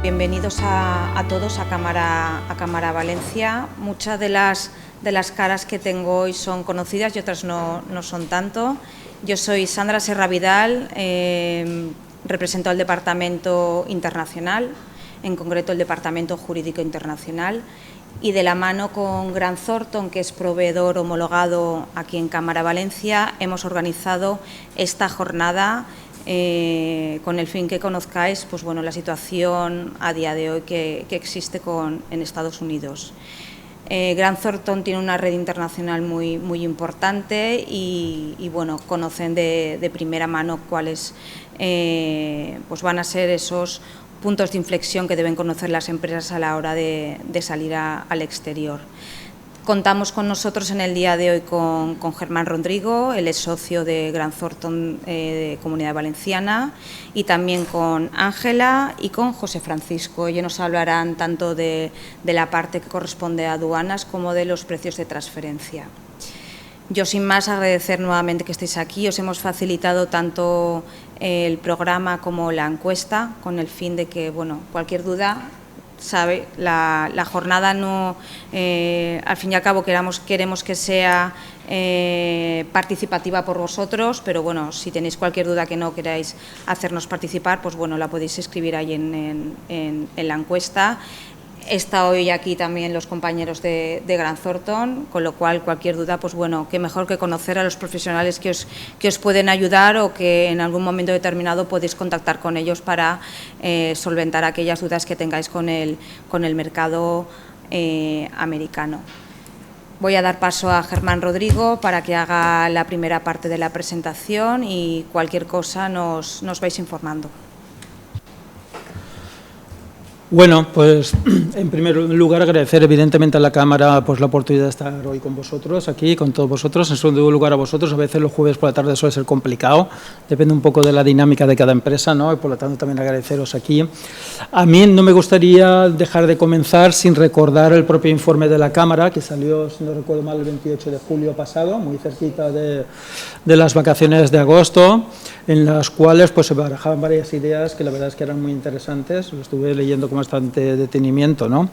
Bienvenidos a todos a Cámara Valencia. Muchas de las caras que tengo hoy son conocidas y otras no son tanto. Yo soy Sandra Serra Vidal, represento al Departamento Internacional, en concreto el Departamento Jurídico Internacional, y de la mano con Grant Thornton, que es proveedor homologado aquí en Cámara Valencia, hemos organizado esta jornada con el fin que conozcáis pues, bueno, la situación a día de hoy que existe en Estados Unidos. Grant Thornton tiene una red internacional muy importante y bueno, conocen de primera mano cuáles pues van a ser esos puntos de inflexión que deben conocer las empresas a la hora de salir al exterior. Contamos con nosotros en el día de hoy con Germán Rodrigo, él es socio de Grant Thornton de Comunidad Valenciana, y también con Ángela y con José Francisco. Ellos nos hablarán tanto de la parte que corresponde a aduanas como de los precios de transferencia. Yo, sin más, agradecer nuevamente que estéis aquí. Os hemos facilitado tanto el programa como la encuesta con el fin de que, bueno, cualquier duda, sabe, la jornada no, al fin y al cabo queremos que sea participativa por vosotros, pero bueno, si tenéis cualquier duda que no queráis hacernos participar, pues bueno, la podéis escribir ahí en la encuesta. Está hoy aquí también los compañeros de Grant Thornton, con lo cual cualquier duda, pues bueno, qué mejor que conocer a los profesionales que os pueden ayudar o que en algún momento determinado podéis contactar con ellos para solventar aquellas dudas que tengáis con el mercado americano. Voy a dar paso a Germán Rodrigo para que haga la primera parte de la presentación y cualquier cosa nos vais informando. Bueno, pues en primer lugar agradecer evidentemente a la Cámara pues la oportunidad de estar hoy con vosotros, aquí, con todos vosotros. En segundo lugar a vosotros, a veces los jueves por la tarde suele ser complicado, depende un poco de la dinámica de cada empresa, ¿no? Y por lo tanto también agradeceros aquí. A mí no me gustaría dejar de comenzar sin recordar el propio informe de la Cámara, que salió, si no recuerdo mal, el 28 de julio pasado, muy cerquita de las vacaciones de agosto, en las cuales pues se barajaban varias ideas que la verdad es que eran muy interesantes. Lo estuve leyendo con bastante detenimiento, ¿no?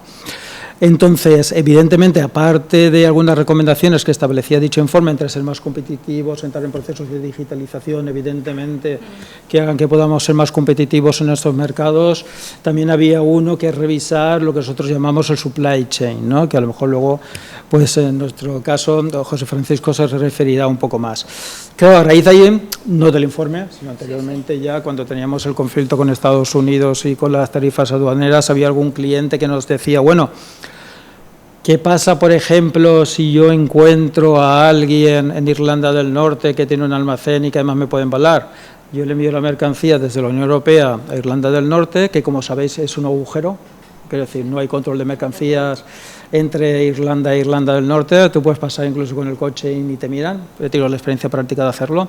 Entonces, evidentemente, aparte de algunas recomendaciones que establecía dicho informe, entre ser más competitivos, entrar en procesos de digitalización, evidentemente, que hagan que podamos ser más competitivos en estos mercados, también había uno que es revisar lo que nosotros llamamos el supply chain, ¿no? Que a lo mejor luego, pues en nuestro caso, José Francisco se referirá un poco más. Claro, a raíz de ahí, no del informe, sino anteriormente ya, cuando teníamos el conflicto con Estados Unidos y con las tarifas aduaneras, había algún cliente que nos decía, bueno, ¿qué pasa, por ejemplo, si yo encuentro a alguien en Irlanda del Norte que tiene un almacén y que además me puede embalar? Yo le envío la mercancía desde la Unión Europea a Irlanda del Norte, que como sabéis es un agujero, quiero decir, no hay control de mercancías entre Irlanda e Irlanda del Norte, tú puedes pasar incluso con el coche y ni te miran, he tenido la experiencia práctica de hacerlo.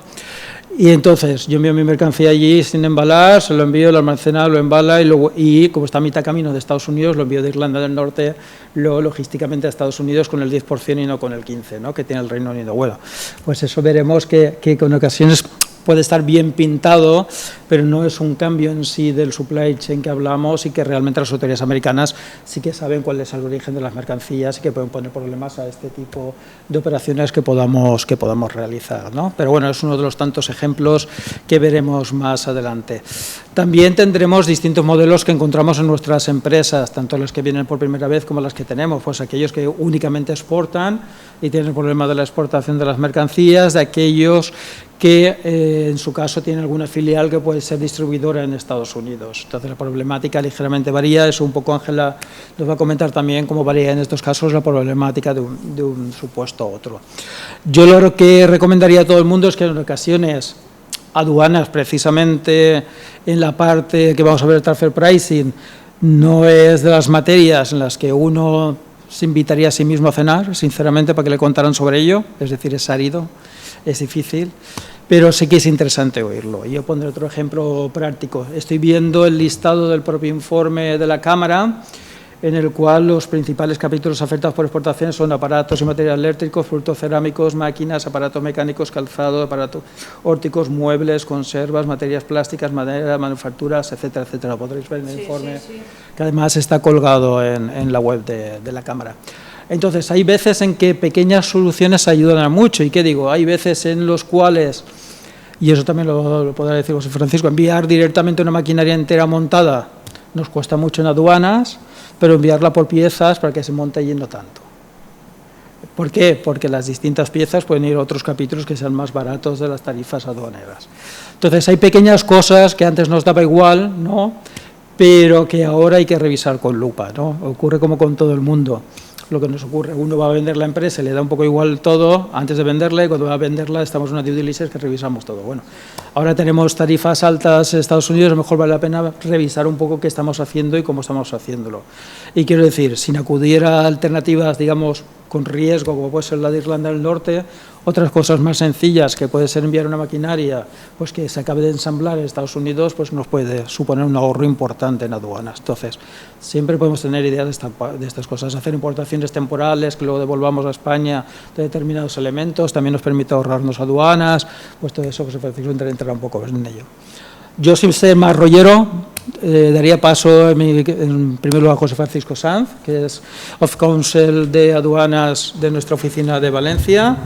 Y entonces yo envío mi mercancía allí sin embalar, se lo envío, lo almacena, lo embala y como está a mitad camino de Estados Unidos, lo envío de Irlanda del Norte, luego logísticamente a Estados Unidos con el 10% y no con el 15%, ¿no? Que tiene el Reino Unido. Bueno, pues eso veremos que con ocasiones puede estar bien pintado, pero no es un cambio en sí del supply chain que hablamos y que realmente las autoridades americanas sí que saben cuál es el origen de las mercancías y que pueden poner problemas a este tipo de operaciones que podamos realizar, ¿no? Pero bueno, es uno de los tantos ejemplos que veremos más adelante. También tendremos distintos modelos que encontramos en nuestras empresas, tanto las que vienen por primera vez como las que tenemos, pues aquellos que únicamente exportan y tienen el problema de la exportación de las mercancías, de aquellos que en su caso tienen alguna filial que puede ser distribuidora en Estados Unidos. Entonces la problemática ligeramente varía, eso un poco Ángela nos va a comentar también cómo varía en estos casos la problemática de un supuesto a otro. Yo lo que recomendaría a todo el mundo es que en ocasiones aduanas, precisamente en la parte que vamos a ver el transfer pricing, no es de las materias en las que uno se invitaría a sí mismo a cenar, sinceramente, para que le contaran sobre ello, es decir, es árido, es difícil, pero sí que es interesante oírlo. Yo pondré otro ejemplo práctico. Estoy viendo el listado del propio informe de la Cámara en el cual los principales capítulos afectados por exportaciones son aparatos y materiales eléctricos, productos cerámicos, máquinas, aparatos mecánicos, calzado, aparatos hórticos, muebles, conservas, materias plásticas, madera, manufacturas, etcétera, etcétera. Lo podréis ver en el informe, que además está colgado en la web de la Cámara. Entonces, hay veces en que pequeñas soluciones ayudan a mucho. ¿Y qué digo? Hay veces en los cuales, y eso también lo podrá decir José Francisco, enviar directamente una maquinaria entera montada nos cuesta mucho en aduanas, pero enviarla por piezas para que se monte yendo tanto. ¿Por qué? Porque las distintas piezas pueden ir a otros capítulos que sean más baratos de las tarifas aduaneras. Entonces, hay pequeñas cosas que antes nos daba igual, ¿no?, pero que ahora hay que revisar con lupa, ¿no? Ocurre como con todo el mundo. Lo que nos ocurre, uno va a vender la empresa, le da un poco igual todo antes de venderla, y cuando va a venderla estamos en una due diligence que revisamos todo. Bueno, ahora tenemos tarifas altas en Estados Unidos, a lo mejor vale la pena revisar un poco qué estamos haciendo y cómo estamos haciéndolo. Y quiero decir, sin acudir a alternativas, digamos, con riesgo, como puede ser la de Irlanda del Norte, otras cosas más sencillas, que puede ser enviar una maquinaria pues que se acabe de ensamblar en Estados Unidos, pues nos puede suponer un ahorro importante en aduanas. Entonces, siempre podemos tener ideas de estas cosas, hacer importaciones temporales, que luego devolvamos a España de determinados elementos, también nos permite ahorrarnos aduanas, pues todo eso, José Francisco entrará un poco en ello. Yo, sin ser más rollero, daría paso en primer lugar a José Francisco Sanz, que es of Counsel de aduanas de nuestra oficina de Valencia,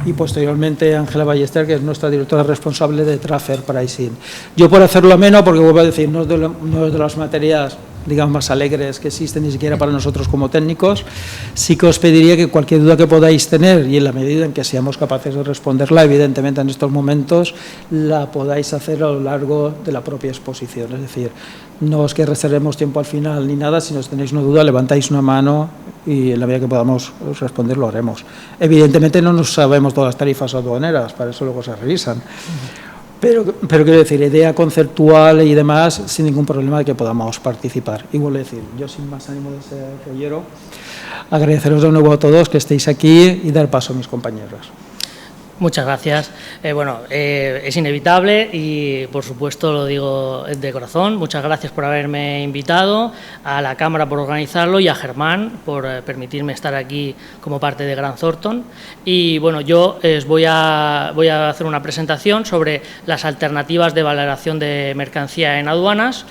y posteriormente Ángela Ballester, que es nuestra directora responsable de Transfer Pricing. Yo, por hacerlo ameno, porque vuelvo a decir, no es de las materias, digamos, más alegres que existen, ni siquiera para nosotros como técnicos, sí que os pediría que cualquier duda que podáis tener, y en la medida en que seamos capaces de responderla, evidentemente en estos momentos, la podáis hacer a lo largo de la propia exposición. Es decir, no es que reservemos tiempo al final ni nada, si os tenéis una duda, levantáis una mano y en la medida que podamos responder lo haremos. Evidentemente no nos sabemos todas las tarifas aduaneras, para eso luego se revisan. Pero quiero decir, idea conceptual y demás, sin ningún problema de que podamos participar. Y vuelvo a decir, yo sin más ánimo de ser rollero, agradeceros de nuevo a todos que estéis aquí y dar paso a mis compañeros. Muchas gracias. Es inevitable y, por supuesto, lo digo de corazón. Muchas gracias por haberme invitado, a la Cámara por organizarlo y a Germán por permitirme estar aquí como parte de Grant Thornton. Y, bueno, yo voy a hacer una presentación sobre las alternativas de valoración de mercancía en aduanas.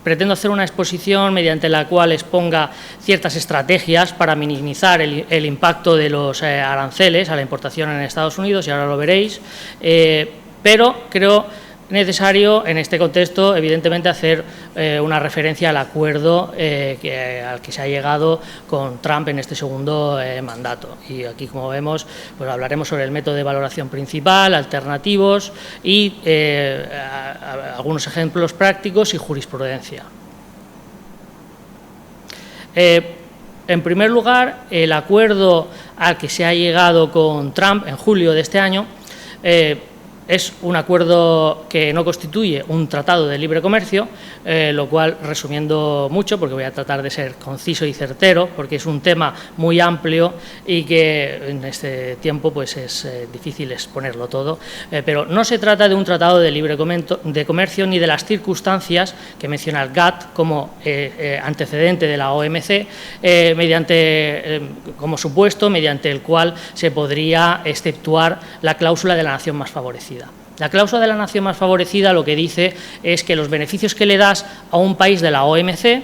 Pretendo hacer una exposición mediante la cual exponga ciertas estrategias para minimizar el impacto de los aranceles a la importación en Estados Unidos, y ahora lo veréis, pero creo necesario en este contexto, evidentemente, hacer una referencia al acuerdo al que se ha llegado con Trump en este segundo mandato. Y aquí, como vemos, pues hablaremos sobre el método de valoración principal, alternativos y algunos ejemplos prácticos y jurisprudencia. En primer lugar, el acuerdo al que se ha llegado con Trump en julio de este año es un acuerdo que no constituye un tratado de libre comercio, lo cual, resumiendo mucho, porque voy a tratar de ser conciso y certero, porque es un tema muy amplio y que en este tiempo pues es difícil exponerlo todo, pero no se trata de un tratado de libre comercio ni de las circunstancias que menciona el GATT como antecedente de la OMC, como supuesto mediante el cual se podría exceptuar la cláusula de la nación más favorecida. La cláusula de la nación más favorecida lo que dice es que los beneficios que le das a un país de la OMC,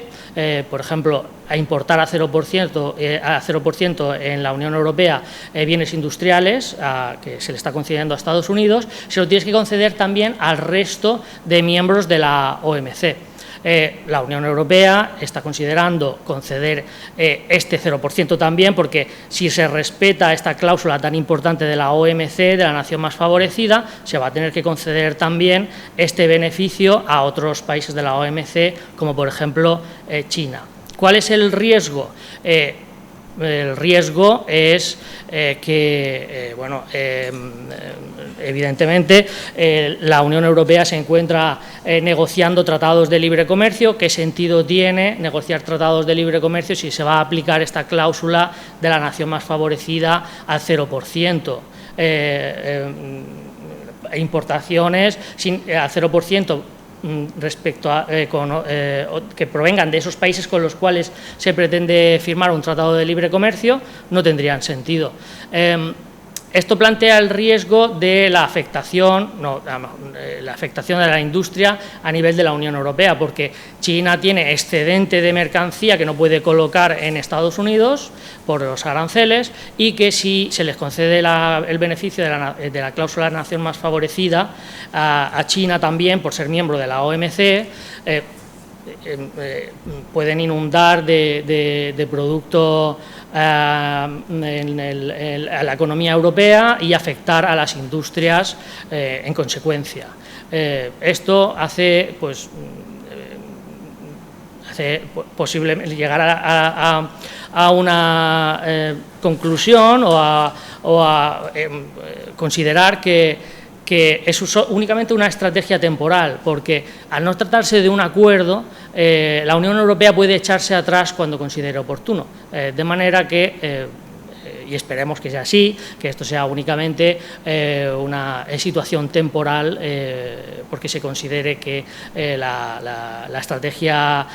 por ejemplo, a importar a 0% en la Unión Europea bienes industriales que se le está concediendo a Estados Unidos, se lo tienes que conceder también al resto de miembros de la OMC. La Unión Europea está considerando conceder este 0% también, porque si se respeta esta cláusula tan importante de la OMC, de la nación más favorecida, se va a tener que conceder también este beneficio a otros países de la OMC, como por ejemplo China. ¿Cuál es el riesgo? El riesgo es evidentemente, la Unión Europea se encuentra negociando tratados de libre comercio. ¿Qué sentido tiene negociar tratados de libre comercio si se va a aplicar esta cláusula de la nación más favorecida al 0%? Importaciones al 0%. respecto a, que provengan de esos países con los cuales se pretende firmar un tratado de libre comercio no tendrían sentido. Esto plantea el riesgo de la afectación de la industria a nivel de la Unión Europea, porque China tiene excedente de mercancía que no puede colocar en Estados Unidos por los aranceles, y que si se les concede el beneficio de la cláusula de nación más favorecida a China también, por ser miembro de la OMC, pueden inundar de producto a la economía europea y afectar a las industrias en consecuencia. Esto hace posible llegar a una conclusión o a considerar que es únicamente una estrategia temporal, porque al no tratarse de un acuerdo, la Unión Europea puede echarse atrás cuando considere oportuno, de manera que, y esperemos que sea así, que esto sea únicamente una situación temporal, porque se considere que la estrategia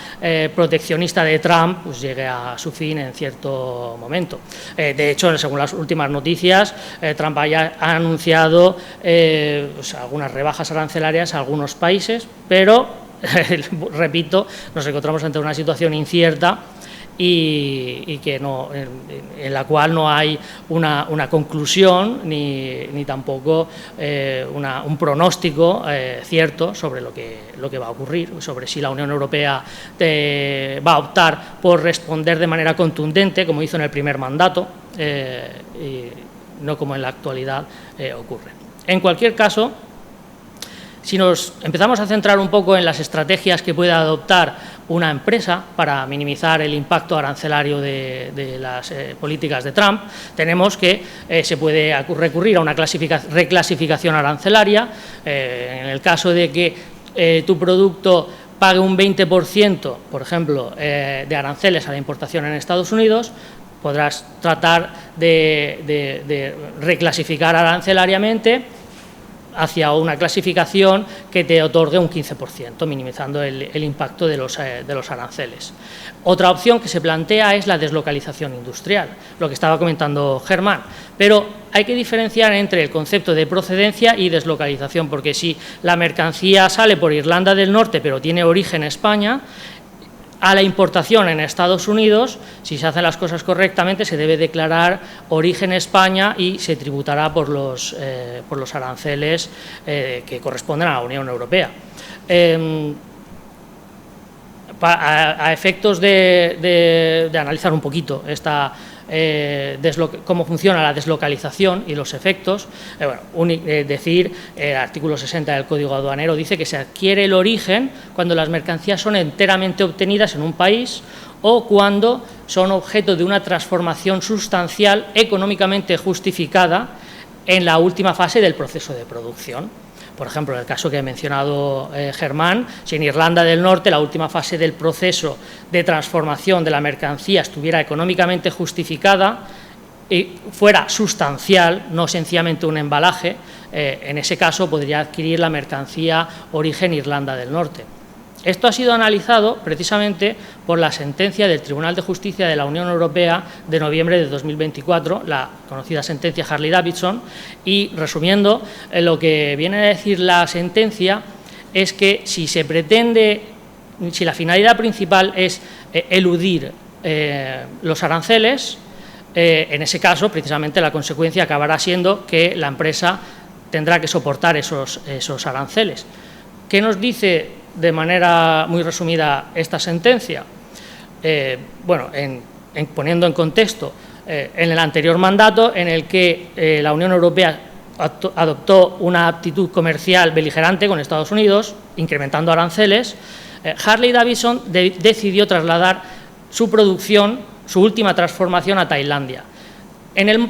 proteccionista de Trump pues llegue a su fin en cierto momento. De hecho, según las últimas noticias, Trump ha anunciado algunas rebajas arancelarias a algunos países, pero repito, nos encontramos ante una situación incierta y que no, en la cual no hay una conclusión ni tampoco un pronóstico cierto sobre lo que va a ocurrir, sobre si la Unión Europea va a optar por responder de manera contundente, como hizo en el primer mandato, y no como en la actualidad ocurre. En cualquier caso, si nos empezamos a centrar un poco en las estrategias que puede adoptar una empresa para minimizar el impacto arancelario de las políticas de Trump, tenemos que se puede recurrir a una reclasificación arancelaria. En el caso de que tu producto pague un 20%, por ejemplo, de aranceles a la importación en Estados Unidos, podrás tratar de reclasificar arancelariamente hacia una clasificación que te otorgue un 15%, minimizando el impacto de los aranceles. Otra opción que se plantea es la deslocalización industrial, lo que estaba comentando Germán, pero hay que diferenciar entre el concepto de procedencia y deslocalización, porque si la mercancía sale por Irlanda del Norte pero tiene origen en España, a la importación en Estados Unidos, si se hacen las cosas correctamente, se debe declarar origen España y se tributará por los aranceles que corresponden a la Unión Europea. A efectos de analizar un poquito cómo funciona la deslocalización y los efectos, decir, el artículo 60 del Código Aduanero dice que se adquiere el origen cuando las mercancías son enteramente obtenidas en un país o cuando son objeto de una transformación sustancial económicamente justificada en la última fase del proceso de producción. Por ejemplo, en el caso que ha mencionado Germán, si en Irlanda del Norte la última fase del proceso de transformación de la mercancía estuviera económicamente justificada y fuera sustancial, no sencillamente un embalaje, en ese caso podría adquirir la mercancía origen Irlanda del Norte. Esto ha sido analizado precisamente por la sentencia del Tribunal de Justicia de la Unión Europea de noviembre de 2024, la conocida sentencia Harley-Davidson, y resumiendo, lo que viene a decir la sentencia es que si la finalidad principal es eludir los aranceles, en ese caso, precisamente, la consecuencia acabará siendo que la empresa tendrá que soportar esos aranceles. ¿Qué nos dice de manera muy resumida esta sentencia? Poniendo en contexto, en el anterior mandato, en el que la Unión Europea adoptó una actitud comercial beligerante con Estados Unidos, incrementando aranceles, Harley-Davidson decidió trasladar su producción, su última transformación, a Tailandia,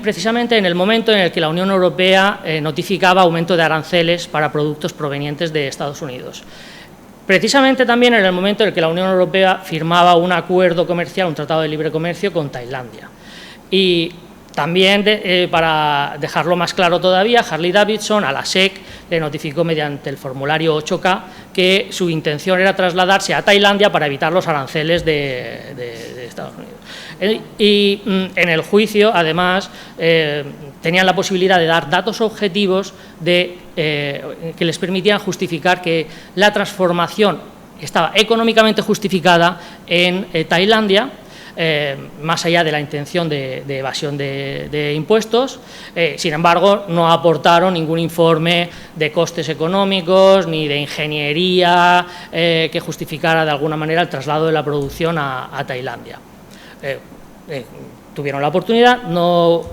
precisamente en el momento en el que la Unión Europea notificaba aumento de aranceles para productos provenientes de Estados Unidos. Precisamente también en el momento en el que la Unión Europea firmaba un acuerdo comercial, un tratado de libre comercio con Tailandia. Y también, para dejarlo más claro todavía, Harley-Davidson, a la SEC, le notificó mediante el formulario 8K que su intención era trasladarse a Tailandia para evitar los aranceles de Estados Unidos. Y en el juicio, además, tenían la posibilidad de dar datos objetivos que les permitían justificar que la transformación estaba económicamente justificada en Tailandia, más allá de la intención de evasión de impuestos. Sin embargo, no aportaron ningún informe de costes económicos ni de ingeniería que justificara de alguna manera el traslado de la producción a Tailandia. Tuvieron la oportunidad, no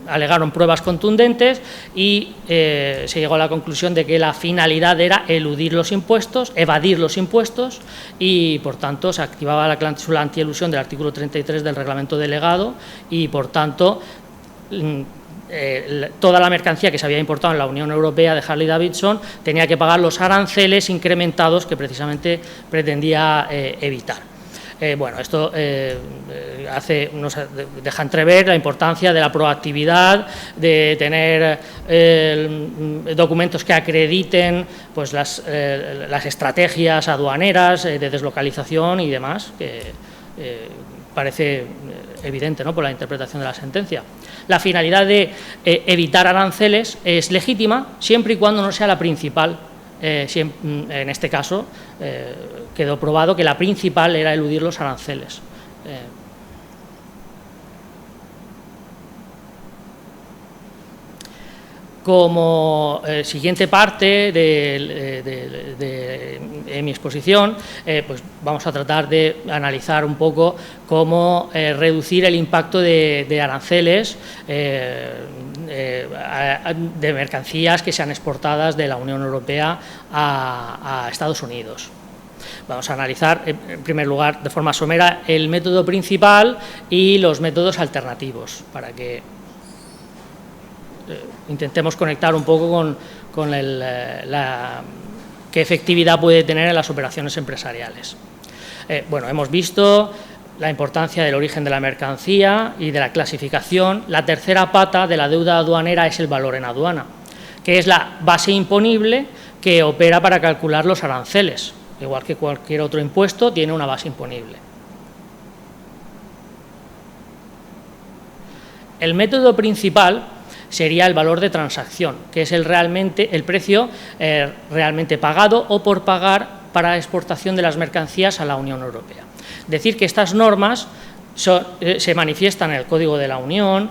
alegaron pruebas contundentes y se llegó a la conclusión de que la finalidad era eludir los impuestos, evadir los impuestos, y por tanto se activaba la cláusula antielusión del artículo 33 del reglamento delegado y por tanto toda la mercancía que se había importado en la Unión Europea de Harley-Davidson tenía que pagar los aranceles incrementados que precisamente pretendía evitar. Bueno, esto nos deja entrever la importancia de la proactividad, de tener documentos que acrediten pues, las estrategias aduaneras de deslocalización y demás, que parece evidente, ¿no?, por la interpretación de la sentencia. La finalidad de evitar aranceles es legítima siempre y cuando no sea la principal. En este caso quedó probado que la principal era eludir los aranceles. Como siguiente parte de mi exposición, pues vamos a tratar de analizar un poco cómo reducir el impacto de aranceles de mercancías que sean exportadas de la Unión Europea a Estados Unidos. Vamos a analizar, en primer lugar, de forma somera, el método principal y los métodos alternativos, para que intentemos conectar un poco con qué efectividad puede tener en las operaciones empresariales. Bueno, hemos visto la importancia del origen de la mercancía y de la clasificación. La tercera pata de la deuda aduanera es el valor en aduana, que es la base imponible que opera para calcular los aranceles. Igual que cualquier otro impuesto, tiene una base imponible. El método principal sería el valor de transacción, que es el precio realmente pagado o por pagar para exportación de las mercancías a la Unión Europea. Decir que estas normas se manifiestan en el Código de la Unión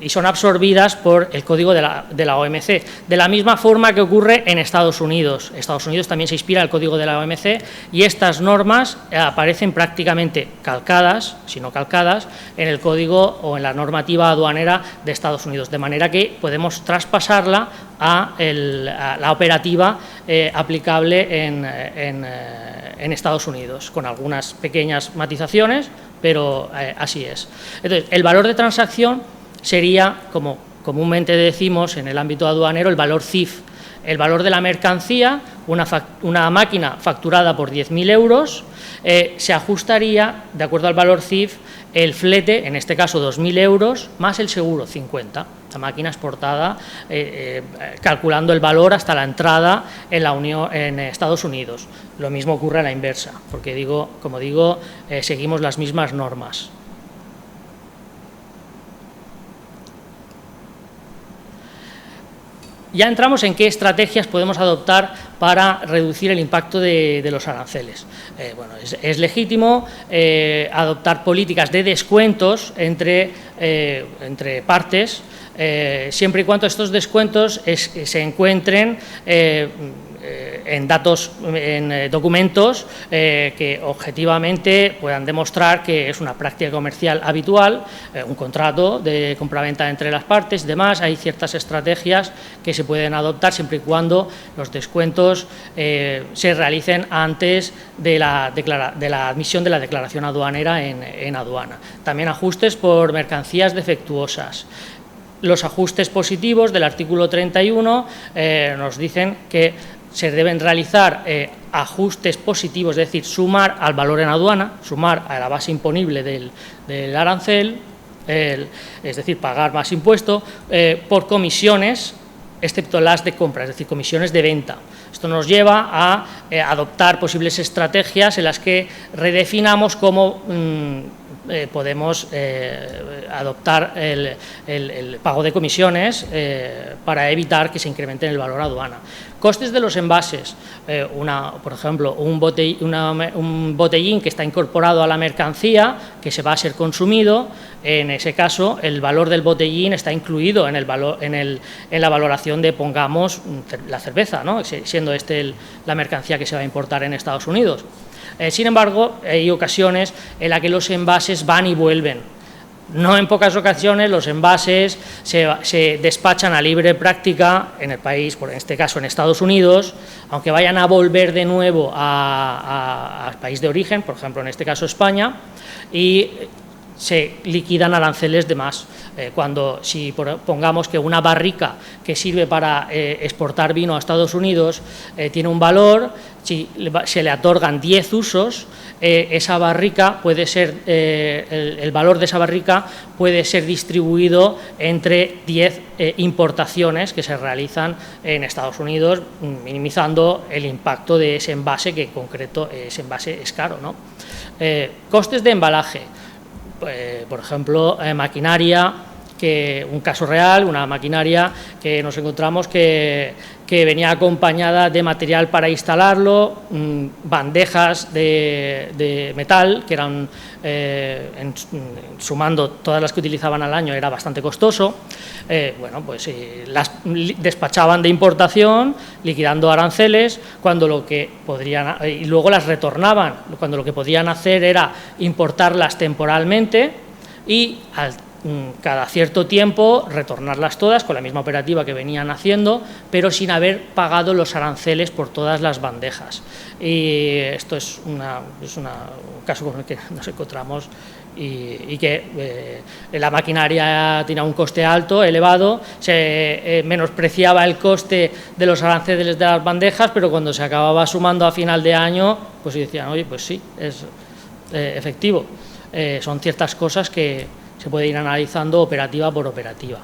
y son absorbidas por el Código de la OMC, de la misma forma que ocurre en Estados Unidos. Estados Unidos también se inspira en el Código de la OMC y estas normas aparecen prácticamente calcadas, si no calcadas, en el Código o en la normativa aduanera de Estados Unidos, de manera que podemos traspasarla a la operativa aplicable en Estados Unidos, con algunas pequeñas matizaciones, pero así es. Entonces, el valor de transacción sería, como comúnmente decimos en el ámbito aduanero, el valor CIF, el valor de la mercancía. Una máquina facturada por 10.000 euros, se ajustaría, de acuerdo al valor CIF, el flete, en este caso 2.000 euros, más el seguro, 50. La máquina exportada, calculando el valor hasta la entrada en Estados Unidos. Lo mismo ocurre a la inversa, porque como digo, seguimos las mismas normas. Ya entramos en qué estrategias podemos adoptar para reducir el impacto de los aranceles. Bueno, es legítimo adoptar políticas de descuentos entre partes, siempre y cuando estos descuentos se encuentren en documentos que objetivamente puedan demostrar que es una práctica comercial habitual, un contrato de compraventa entre las partes y demás. Hay ciertas estrategias que se pueden adoptar siempre y cuando los descuentos se realicen antes de la admisión de la declaración aduanera en aduana. También ajustes por mercancías defectuosas. Los ajustes positivos del artículo 31 nos dicen que se deben realizar ajustes positivos, es decir, sumar al valor en aduana, sumar a la base imponible del arancel, es decir, pagar más impuesto, por comisiones excepto las de compra, es decir, comisiones de venta. Esto nos lleva a adoptar posibles estrategias en las que redefinamos cómo podemos adoptar el pago de comisiones para evitar que se incremente el valor aduana. Costes de los envases, por ejemplo, un botellín que está incorporado a la mercancía que se va a ser consumido, en ese caso el valor del botellín está incluido en la valoración de, pongamos, la cerveza, ¿no? Siendo la mercancía que se va a importar en Estados Unidos. Sin embargo, hay ocasiones en las que los envases van y vuelven. No en pocas ocasiones los envases se despachan a libre práctica en el país, en este caso en Estados Unidos, aunque vayan a volver de nuevo al país de origen, por ejemplo en este caso España, y se liquidan aranceles de más. Si pongamos que una barrica que sirve para exportar vino a Estados Unidos tiene un valor, si se le otorgan 10 usos, esa barrica puede ser, el valor de esa barrica puede ser distribuido entre 10 importaciones que se realizan en Estados Unidos, minimizando el impacto de ese envase, que en concreto ese envase es caro, ¿no? Costes de embalaje. Por ejemplo, maquinaria, un caso real, una maquinaria que nos encontramos que venía acompañada de material para instalarlo, bandejas de metal que eran, sumando todas las que utilizaban al año, era bastante costoso. Las despachaban de importación, liquidando aranceles, y luego las retornaban, cuando lo que podían hacer era importarlas temporalmente y cada cierto tiempo retornarlas todas con la misma operativa que venían haciendo, pero sin haber pagado los aranceles por todas las bandejas. Y esto es un caso con el que nos encontramos y que la maquinaria tenía un coste alto, elevado, se menospreciaba el coste de los aranceles de las bandejas, pero cuando se acababa sumando a final de año, pues decían, oye, pues sí, es efectivo. Son ciertas cosas que se puede ir analizando operativa por operativa.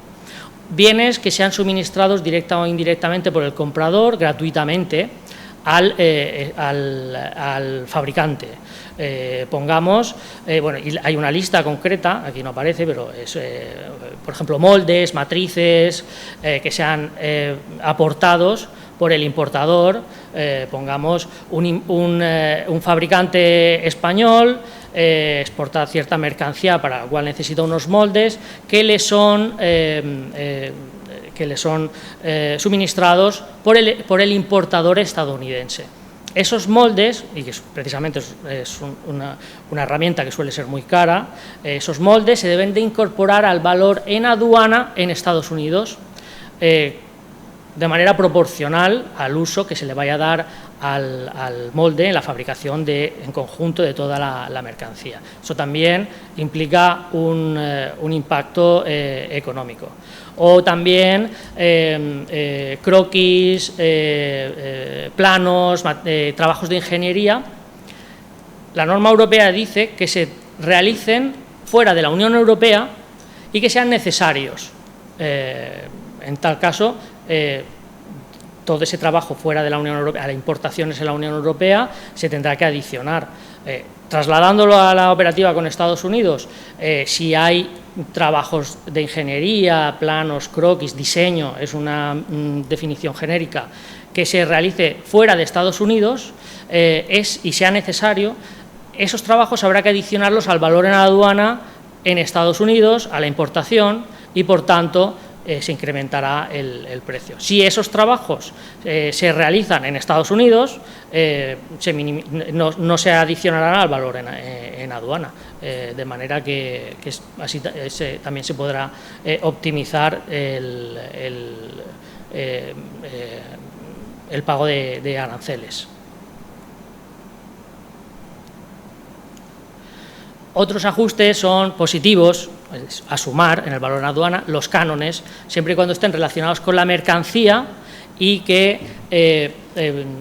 Bienes que sean suministrados directa o indirectamente por el comprador gratuitamente al fabricante. Pongamos, y hay una lista concreta, aquí no aparece, pero es, por ejemplo, moldes, matrices que sean aportados por el importador. Pongamos un fabricante español exporta cierta mercancía para la cual necesita unos moldes que le son suministrados por el importador estadounidense. Esos moldes, y que precisamente es una herramienta que suele ser muy cara, esos moldes se deben de incorporar al valor en aduana en Estados Unidos de manera proporcional al uso que se le vaya a dar al molde en la fabricación en conjunto de toda la mercancía. Eso también implica un impacto económico. O también croquis, planos, trabajos de ingeniería. La norma europea dice que se realicen fuera de la Unión Europea y que sean necesarios. En tal caso, todo ese trabajo fuera de la Unión Europea, a las importaciones en la Unión Europea, se tendrá que adicionar. Trasladándolo a la operativa con Estados Unidos, si hay trabajos de ingeniería, planos, croquis, diseño, es una definición genérica, que se realice fuera de Estados Unidos y sea necesario, esos trabajos habrá que adicionarlos al valor en la aduana en Estados Unidos, a la importación, y por tanto se incrementará el precio. Si esos trabajos se realizan en Estados Unidos, no se adicionarán al valor en aduana, de manera que así también se podrá optimizar el pago de aranceles. Otros ajustes son positivos, a sumar en el valor en aduana, los cánones, siempre y cuando estén relacionados con la mercancía y que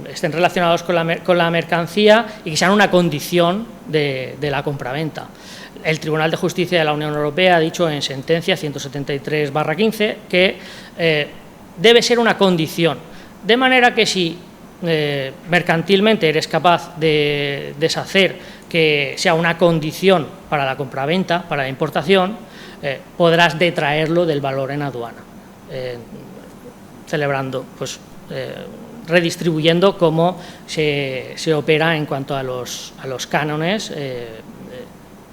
estén relacionados con la mercancía y que sean una condición de la compraventa. El Tribunal de Justicia de la Unión Europea ha dicho en sentencia 173/15 que debe ser una condición, de manera que si mercantilmente eres capaz de deshacer que sea una condición para la compraventa, para la importación, podrás detraerlo del valor en aduana, celebrando, pues, redistribuyendo cómo se opera en cuanto a los cánones.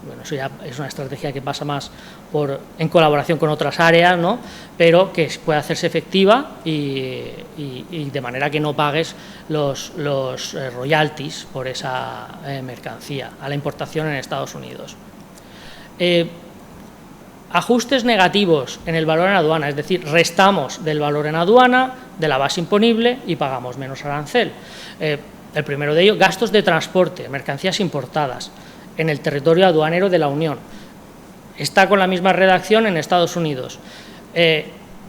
Bueno, eso ya es una estrategia que pasa más en colaboración con otras áreas, ¿no?, pero que puede hacerse efectiva y de manera que no pagues los royalties por esa mercancía a la importación en Estados Unidos. Ajustes negativos en el valor en aduana, es decir, restamos del valor en aduana, de la base imponible y pagamos menos arancel. El primero de ellos, gastos de transporte, mercancías importadas en el territorio aduanero de la Unión. Está con la misma redacción en Estados Unidos.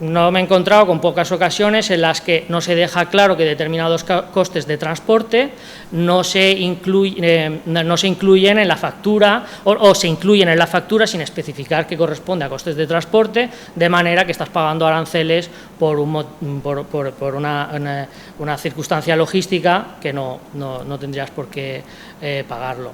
No me he encontrado con pocas ocasiones en las que no se deja claro que determinados costes de transporte no se incluyen en la factura o se incluyen en la factura sin especificar que corresponde a costes de transporte, de manera que estás pagando aranceles por una circunstancia logística que no tendrías por qué pagarlo.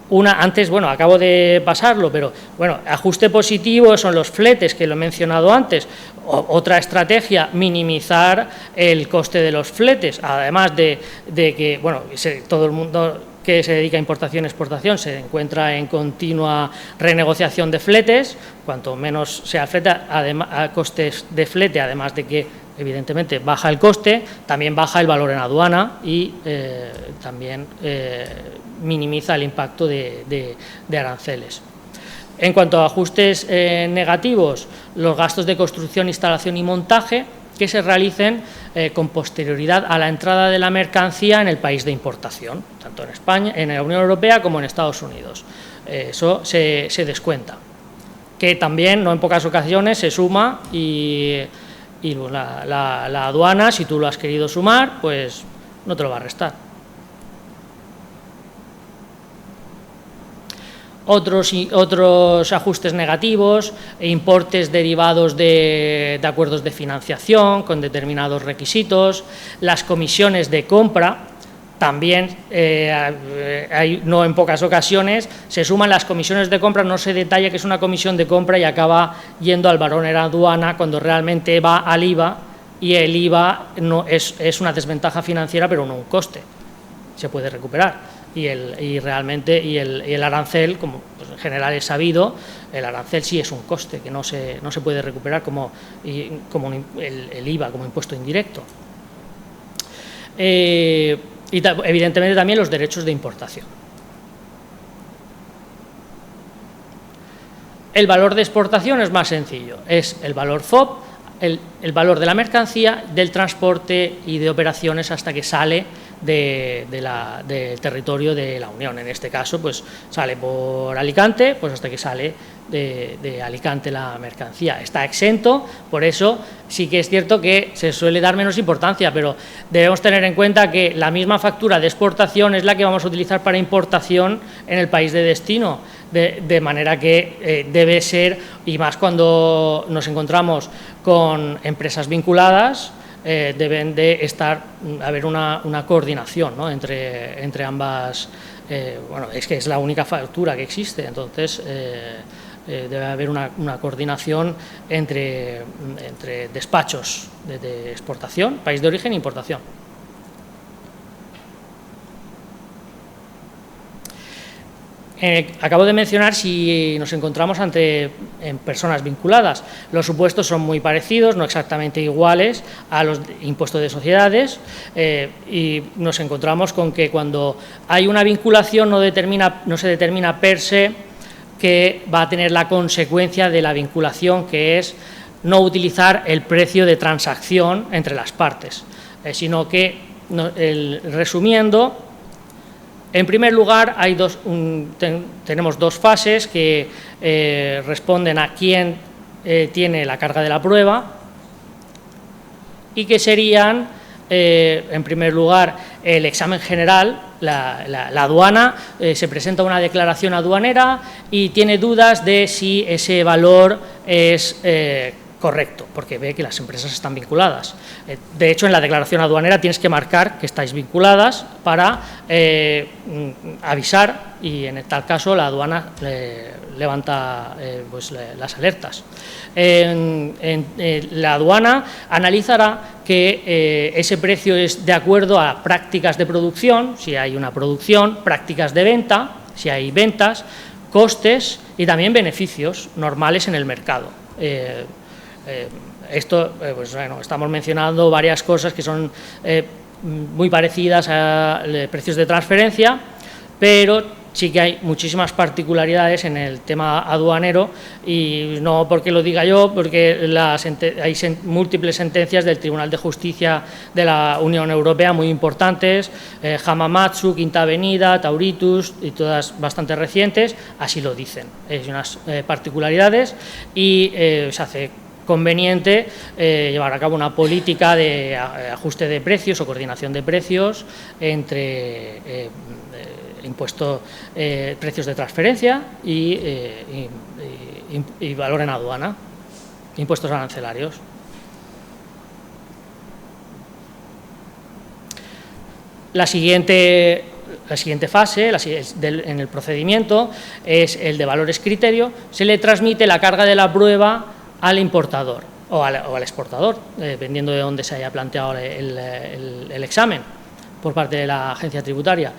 Antes, bueno, acabo de pasarlo, pero bueno, ajuste positivo son los fletes, que lo he mencionado antes. Otra estrategia, minimizar el coste de los fletes, además de que, bueno, todo el mundo que se dedica a importación y exportación se encuentra en continua renegociación de fletes. Cuanto menos sea el flete, a costes de flete, además de que evidentemente baja el coste, también baja el valor en aduana y también minimiza el impacto de aranceles. En cuanto a ajustes negativos, los gastos de construcción, instalación y montaje que se realicen con posterioridad a la entrada de la mercancía en el país de importación, tanto en España, en la Unión Europea como en Estados Unidos. Eso se descuenta, que también, no en pocas ocasiones, se suma y la aduana, si tú lo has querido sumar, pues no te lo va a restar. Otros ajustes negativos, importes derivados de acuerdos de financiación con determinados requisitos, las comisiones de compra. También, no en pocas ocasiones, se suman las comisiones de compra, no se detalla que es una comisión de compra y acaba yendo al valor en aduana cuando realmente va al IVA, y el IVA no es una desventaja financiera, pero no un coste, se puede recuperar. Y realmente el arancel, como pues en general es sabido, el arancel sí es un coste que no se puede recuperar como el IVA, como impuesto indirecto. Y evidentemente también los derechos de importación. El valor de exportación es más sencillo, es el valor FOB, el valor de la mercancía, del transporte y de operaciones hasta que sale del territorio de la Unión. En este caso, pues sale por Alicante, pues hasta que sale de Alicante la mercancía. Está exento, por eso sí que es cierto que se suele dar menos importancia, pero debemos tener en cuenta que la misma factura de exportación es la que vamos a utilizar para importación en el país de destino, de manera que debe ser, y más cuando nos encontramos con empresas vinculadas, deben de haber una coordinación, ¿no?, entre ambas. Bueno, es que es la única factura que existe, entonces debe haber una coordinación entre despachos de exportación, país de origen e importación. Acabo de mencionar si nos encontramos ante personas vinculadas. Los supuestos son muy parecidos, no exactamente iguales a los impuestos de sociedades, y nos encontramos con que cuando hay una vinculación no se determina per se que va a tener la consecuencia de la vinculación, que es no utilizar el precio de transacción entre las partes, sino que, resumiendo, en primer lugar, tenemos dos fases que responden a quién tiene la carga de la prueba y que serían, en primer lugar, el examen general. La aduana se presenta una declaración aduanera y tiene dudas de si ese valor es correcto, porque ve que las empresas están vinculadas. De hecho, en la declaración aduanera tienes que marcar que estáis vinculadas para avisar, y en tal caso la aduana levanta pues, las alertas. La aduana analizará que ese precio es de acuerdo a prácticas de producción, si hay una producción, prácticas de venta, si hay ventas, costes y también beneficios normales en el mercado. Pues bueno, estamos mencionando varias cosas que son muy parecidas a precios de transferencia, pero sí que hay muchísimas particularidades en el tema aduanero, y no porque lo diga yo, porque hay múltiples sentencias del Tribunal de Justicia de la Unión Europea muy importantes, Hamamatsu, Quinta Avenida, Tauritus, y todas bastante recientes, así lo dicen. Hay unas particularidades y se hace conveniente llevar a cabo una política de ajuste de precios o coordinación de precios entre impuestos, precios de transferencia y valor en aduana, impuestos arancelarios. La siguiente fase en el procedimiento es el de valores criterio. Se le transmite la carga de la prueba al importador o al exportador, dependiendo de dónde se haya planteado el examen por parte de la agencia tributaria.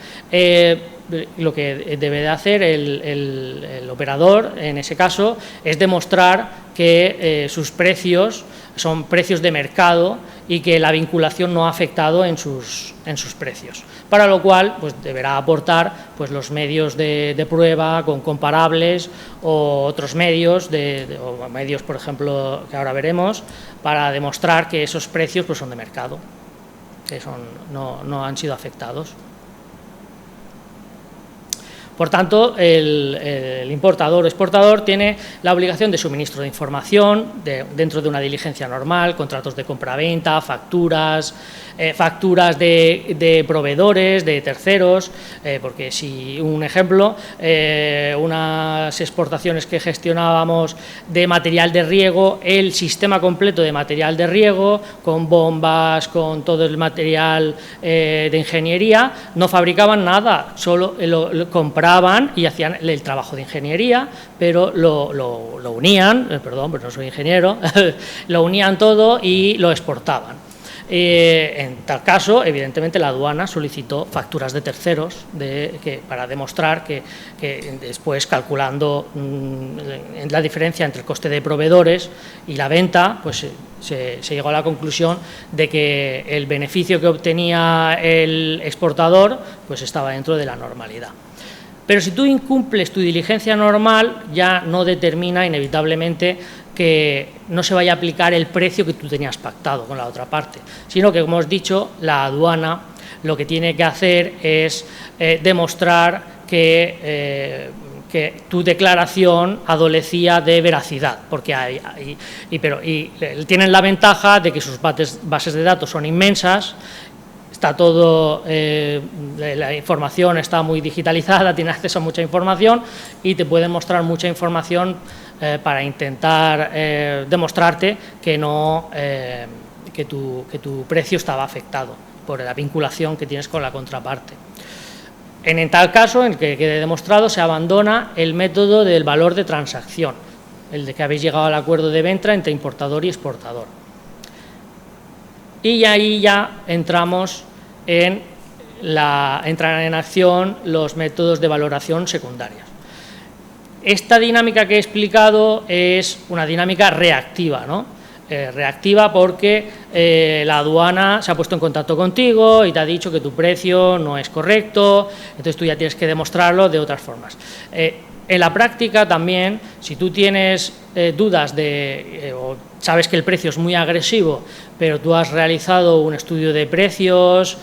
Lo que debe de hacer el operador, en ese caso, es demostrar que sus precios son precios de mercado y que la vinculación no ha afectado en sus precios, para lo cual pues, deberá aportar pues, los medios de prueba con comparables o otros medios, o medios, por ejemplo, que ahora veremos, para demostrar que esos precios pues, son de mercado, que no han sido afectados. Por tanto, el importador o exportador tiene la obligación de suministro de información dentro de una diligencia normal, contratos de compraventa, facturas de proveedores, de terceros, porque si un ejemplo, unas exportaciones que gestionábamos de material de riego, el sistema completo de material de riego, con bombas, con todo el material de ingeniería, no fabricaban nada, solo lo compraban y hacían el trabajo de ingeniería, pero lo unían, perdón, pero no soy ingeniero, lo unían todo y lo exportaban. En tal caso, evidentemente, la aduana solicitó facturas de terceros para demostrar que después, calculando la diferencia entre el coste de proveedores y la venta, pues se llegó a la conclusión de que el beneficio que obtenía el exportador pues estaba dentro de la normalidad. Pero si tú incumples tu diligencia normal, ya no determina inevitablemente que no se vaya a aplicar el precio que tú tenías pactado con la otra parte, sino que, como os he dicho, la aduana lo que tiene que hacer es demostrar que tu declaración adolecía de veracidad, porque tienen la ventaja de que sus bases de datos son inmensas. Está todo, la información está muy digitalizada, tiene acceso a mucha información y te pueden mostrar mucha información para intentar demostrarte que tu precio estaba afectado por la vinculación que tienes con la contraparte. En tal caso, en el que quede demostrado, se abandona el método del valor de transacción, el de que habéis llegado al acuerdo de venta entre importador y exportador. Y ahí ya entran en acción los métodos de valoración secundarias. Esta dinámica que he explicado es una dinámica reactiva, ¿no? Reactiva porque la aduana se ha puesto en contacto contigo y te ha dicho que tu precio no es correcto, entonces tú ya tienes que demostrarlo de otras formas. En la práctica también, si tú tienes dudas o sabes que el precio es muy agresivo, pero tú has realizado un estudio de precios,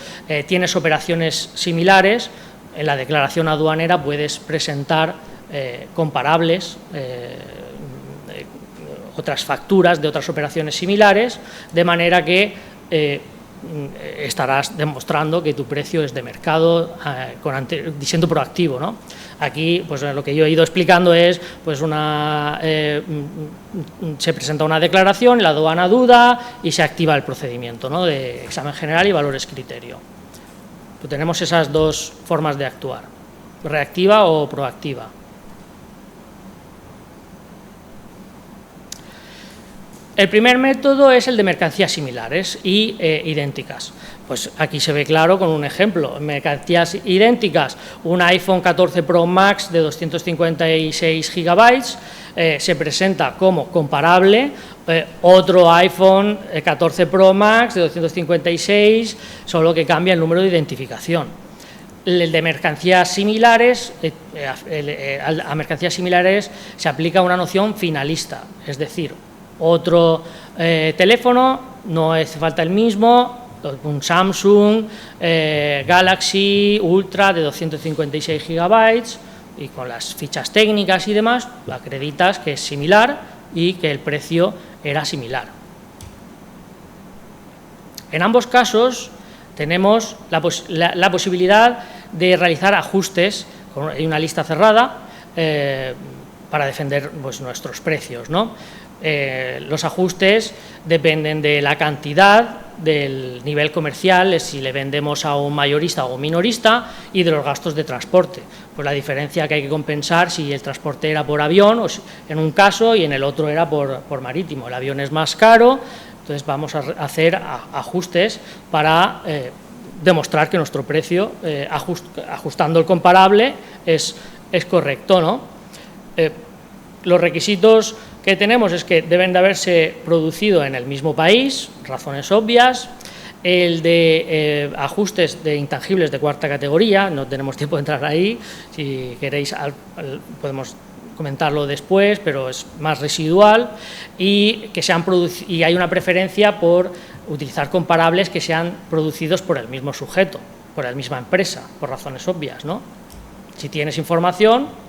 tienes operaciones similares, en la declaración aduanera puedes presentar comparables, otras facturas de otras operaciones similares, de manera que estarás demostrando que tu precio es de mercado siendo proactivo, ¿no? Aquí, pues lo que yo he ido explicando es, pues se presenta una declaración, la aduana duda y se activa el procedimiento, ¿no?, de examen general y valores criterio. Pues tenemos esas dos formas de actuar, reactiva o proactiva. El primer método es el de mercancías similares y idénticas. Pues aquí se ve claro con un ejemplo. Mercancías idénticas, un iPhone 14 Pro Max de 256 gigabytes se presenta como comparable, otro iPhone 14 Pro Max de 256, solo que cambia el número de identificación. El de mercancías similares, a mercancías similares se aplica una noción finalista, es decir, otro teléfono, no hace falta el mismo, un Samsung Galaxy Ultra de 256 gigabytes y con las fichas técnicas y demás, acreditas que es similar y que el precio era similar. En ambos casos tenemos la posibilidad de realizar ajustes con una lista cerrada para defender, pues, nuestros precios, ¿no? Los ajustes dependen de la cantidad, del nivel comercial, si le vendemos a un mayorista o un minorista, y de los gastos de transporte. Pues la diferencia que hay que compensar si el transporte era por avión, o en un caso, y en el otro era por marítimo. El avión es más caro, entonces vamos a hacer ajustes para demostrar que nuestro precio, ajustando el comparable, es correcto, ¿no? Los requisitos que tenemos es que deben de haberse producido en el mismo país, razones obvias. El de ajustes de intangibles de cuarta categoría, no tenemos tiempo de entrar ahí, si queréis podemos comentarlo después, pero es más residual, y que y hay una preferencia por utilizar comparables que sean producidos por el mismo sujeto, por la misma empresa, por razones obvias, ¿no? Si tienes información,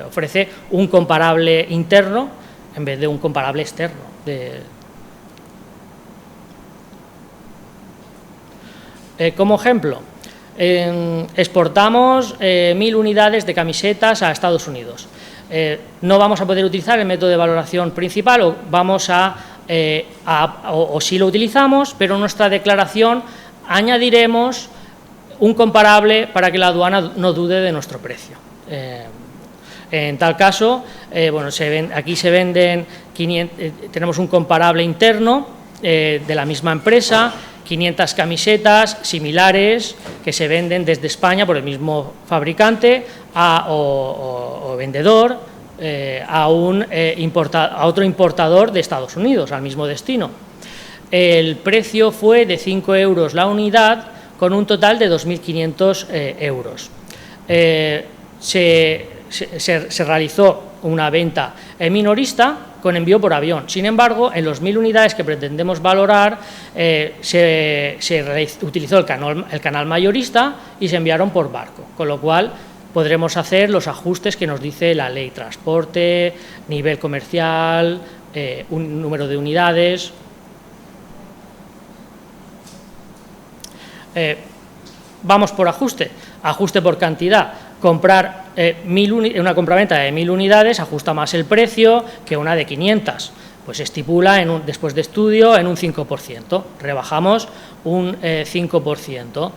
ofrece un comparable interno en vez de un comparable externo. Como ejemplo, exportamos 1000 unidades de camisetas a Estados Unidos. No vamos a poder utilizar el método de valoración principal, o sí lo utilizamos, pero en nuestra declaración añadiremos un comparable para que la aduana no dude de nuestro precio. En tal caso, bueno, aquí se venden 500, tenemos un comparable interno de la misma empresa, 500 camisetas similares que se venden desde España por el mismo fabricante o vendedor a otro importador de Estados Unidos, al mismo destino. El precio fue de 5 euros la unidad con un total de 2.500 euros. Se realizó una venta minorista con envío por avión. Sin embargo, en los 1000 unidades que pretendemos valorar, se utilizó el canal mayorista y se enviaron por barco, con lo cual podremos hacer los ajustes que nos dice la ley: transporte, nivel comercial, un número de unidades. Vamos por ajuste por cantidad. Comprar una compraventa de 1000 unidades ajusta más el precio que una de 500, pues estipula después de estudio en un 5%, rebajamos un 5%,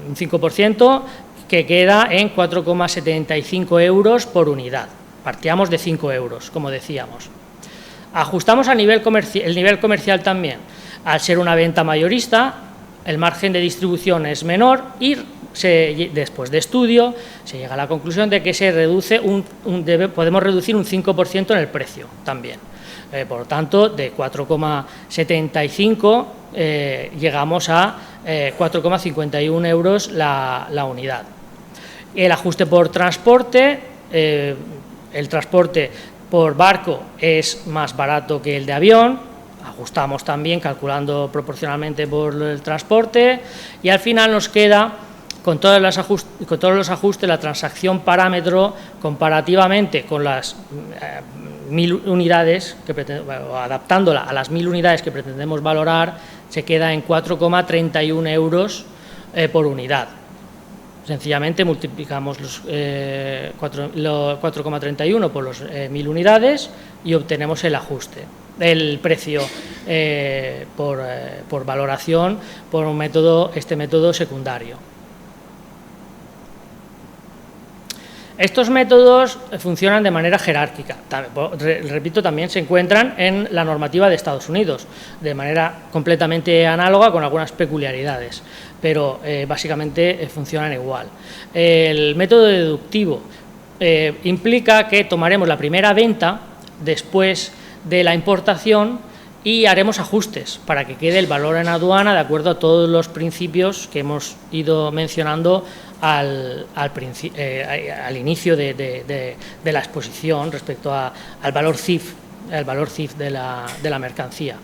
un 5% que queda en 4,75 euros por unidad, partíamos de 5 euros, como decíamos. Ajustamos el nivel comercial también, al ser una venta mayorista, el margen de distribución es menor y después de estudio se llega a la conclusión de que podemos reducir un 5% en el precio también. Por lo tanto, de 4,75 llegamos a 4,51 euros la unidad. El ajuste por transporte, el transporte por barco es más barato que el de avión, ajustamos también calculando proporcionalmente por el transporte y al final nos queda con todos los ajustes, la transacción parámetro comparativamente con las 1000 unidades, adaptándola a las 1000 unidades que pretendemos valorar, se queda en 4,31 euros por unidad. Sencillamente multiplicamos los 4,31 por los 1000 unidades y obtenemos el ajuste, el precio por valoración por este método secundario. Estos métodos funcionan de manera jerárquica. Repito, también se encuentran en la normativa de Estados Unidos, de manera completamente análoga con algunas peculiaridades, pero básicamente funcionan igual. El método deductivo implica que tomaremos la primera venta después de la importación y haremos ajustes para que quede el valor en aduana de acuerdo a todos los principios que hemos ido mencionando al inicio de la exposición respecto al valor CIF, de la mercancía.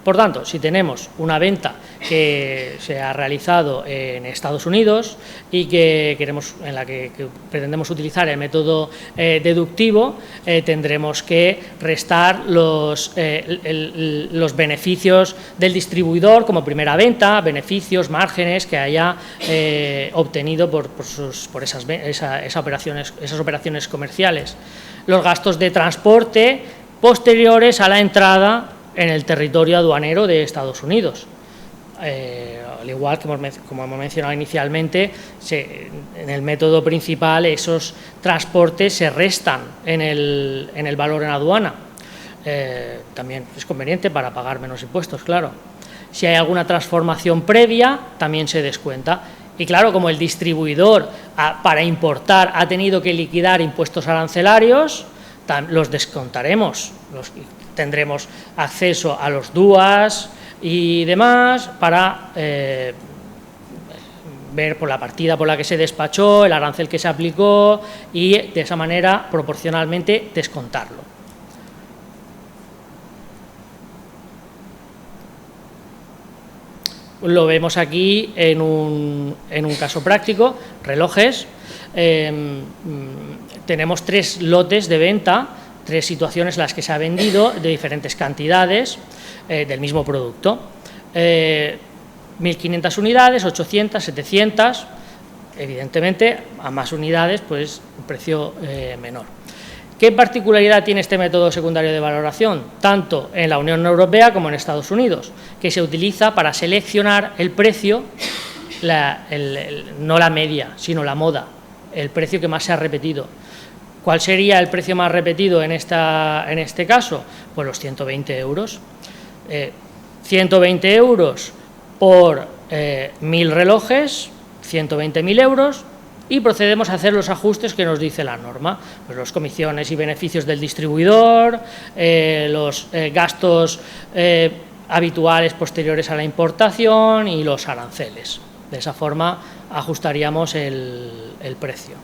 Por tanto, si tenemos una venta que se ha realizado en Estados Unidos y en la que pretendemos utilizar el método deductivo, tendremos que restar los beneficios del distribuidor como primera venta, beneficios, márgenes que haya obtenido por esas operaciones comerciales, los gastos de transporte posteriores a la entrada en el territorio aduanero de Estados Unidos. Al igual que como hemos mencionado inicialmente, en el método principal esos transportes se restan en el valor en aduana. También es conveniente para pagar menos impuestos, claro. Si hay alguna transformación previa, también se descuenta. Y claro, como el distribuidor para importar ha tenido que liquidar impuestos arancelarios, los descontaremos. Tendremos acceso a los DUAS y demás para ver por la partida por la que se despachó, el arancel que se aplicó y de esa manera proporcionalmente descontarlo. Lo vemos aquí en un caso práctico, relojes. Tenemos 3 lotes de venta, 3 situaciones en las que se ha vendido de diferentes cantidades del mismo producto. 1.500 unidades, 800, 700, evidentemente a más unidades pues un precio menor. ¿Qué particularidad tiene este método secundario de valoración? Tanto en la Unión Europea como en Estados Unidos, que se utiliza para seleccionar el precio, no la media, sino la moda, el precio que más se ha repetido. ¿Cuál sería el precio más repetido en este caso? Pues los 120 euros. 120 euros por 1.000 relojes, 120.000 euros, y procedemos a hacer los ajustes que nos dice la norma, pues las comisiones y beneficios del distribuidor, los gastos habituales posteriores a la importación y los aranceles. De esa forma ajustaríamos el precio.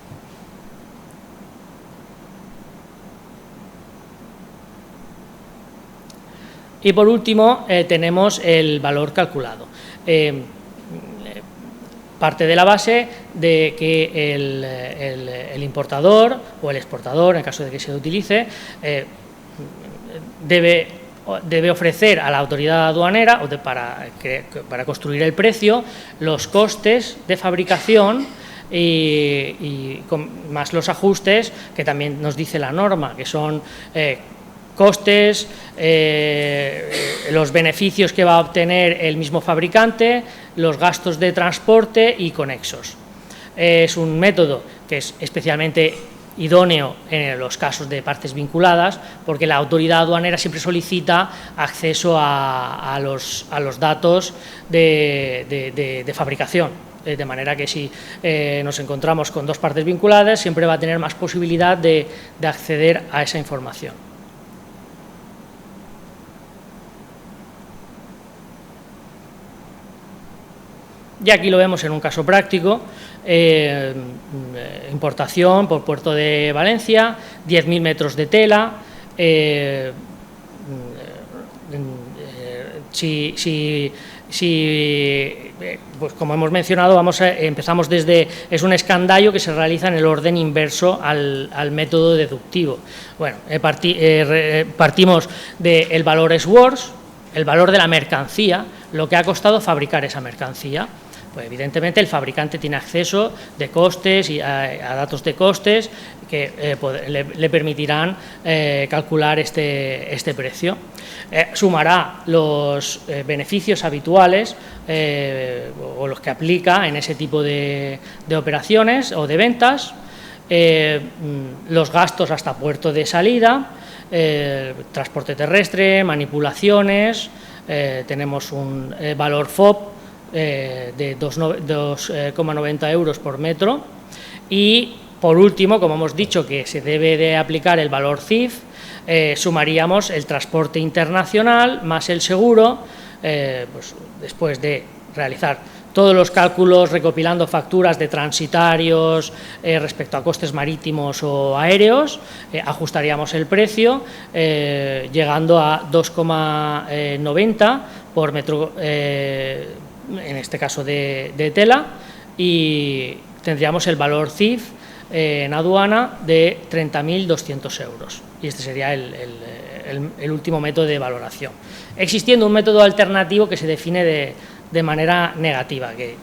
Y por último tenemos el valor calculado. Parte de la base de que el importador o el exportador, en el caso de que se utilice, debe ofrecer a la autoridad aduanera para construir el precio los costes de fabricación y más los ajustes que también nos dice la norma, que son costes, los beneficios que va a obtener el mismo fabricante, los gastos de transporte y conexos. Es un método que es especialmente idóneo en los casos de partes vinculadas, porque la autoridad aduanera siempre solicita acceso a los datos de fabricación, de manera que si nos encontramos con 2 partes vinculadas, siempre va a tener más posibilidad de acceder a esa información. Y aquí lo vemos en un caso práctico, importación por Puerto de Valencia, 10.000 metros de tela, pues como hemos mencionado, empezamos es un escandallo que se realiza en el orden inverso al método deductivo. Bueno, partimos del valor SWORS, el valor de la mercancía, lo que ha costado fabricar esa mercancía. Pues evidentemente el fabricante tiene acceso de costes y a datos de costes que le permitirán calcular este precio. Sumará los beneficios habituales o los que aplica en ese tipo de operaciones o de ventas, los gastos hasta puerto de salida, transporte terrestre, manipulaciones, tenemos un valor FOB de 2,90 euros por metro y, por último, como hemos dicho que se debe de aplicar el valor CIF, sumaríamos el transporte internacional más el seguro, pues, después de realizar todos los cálculos recopilando facturas de transitarios respecto a costes marítimos o aéreos, ajustaríamos el precio llegando a 2,90 por metro, en este caso de tela, y tendríamos el valor CIF en aduana de 30.200 euros. Y este sería el último método de valoración. Existiendo un método alternativo que se define de manera negativa, que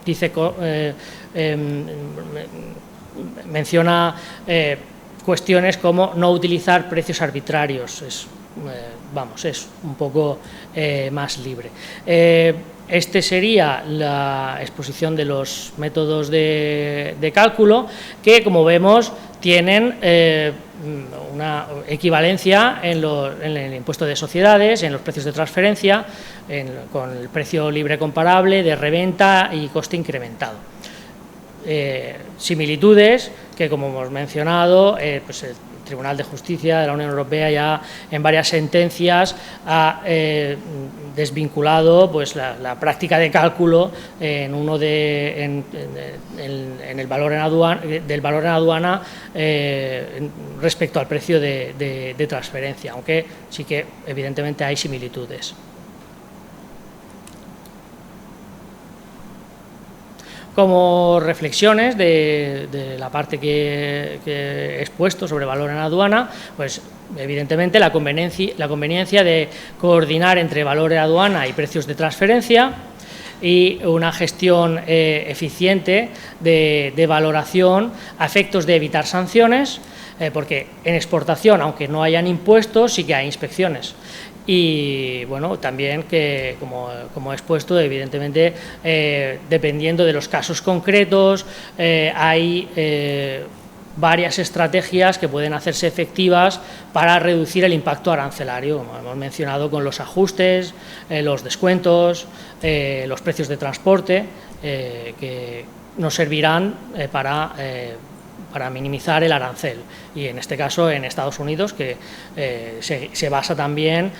dice, menciona cuestiones como no utilizar precios arbitrarios. Es un poco más libre. Este sería la exposición de los métodos de cálculo que, como vemos, tienen una equivalencia en el impuesto de sociedades, en los precios de transferencia, con el precio libre comparable, de reventa y coste incrementado. Similitudes que, como hemos mencionado, pues el Tribunal de Justicia de la Unión Europea ya en varias sentencias ha desvinculado pues la práctica de cálculo en el valor en aduana respecto al precio de transferencia, aunque sí que evidentemente hay similitudes. Como reflexiones de la parte que he expuesto sobre valor en aduana, pues evidentemente la conveniencia de coordinar entre valor en aduana y precios de transferencia y una gestión eficiente de valoración a efectos de evitar sanciones, porque en exportación, aunque no hayan impuestos, sí que hay inspecciones. Y bueno, también que, como he expuesto, evidentemente, dependiendo de los casos concretos, hay varias estrategias que pueden hacerse efectivas para reducir el impacto arancelario, como hemos mencionado, con los ajustes, los descuentos, los precios de transporte, que nos servirán para minimizar el arancel, y en este caso en Estados Unidos, que se basa también,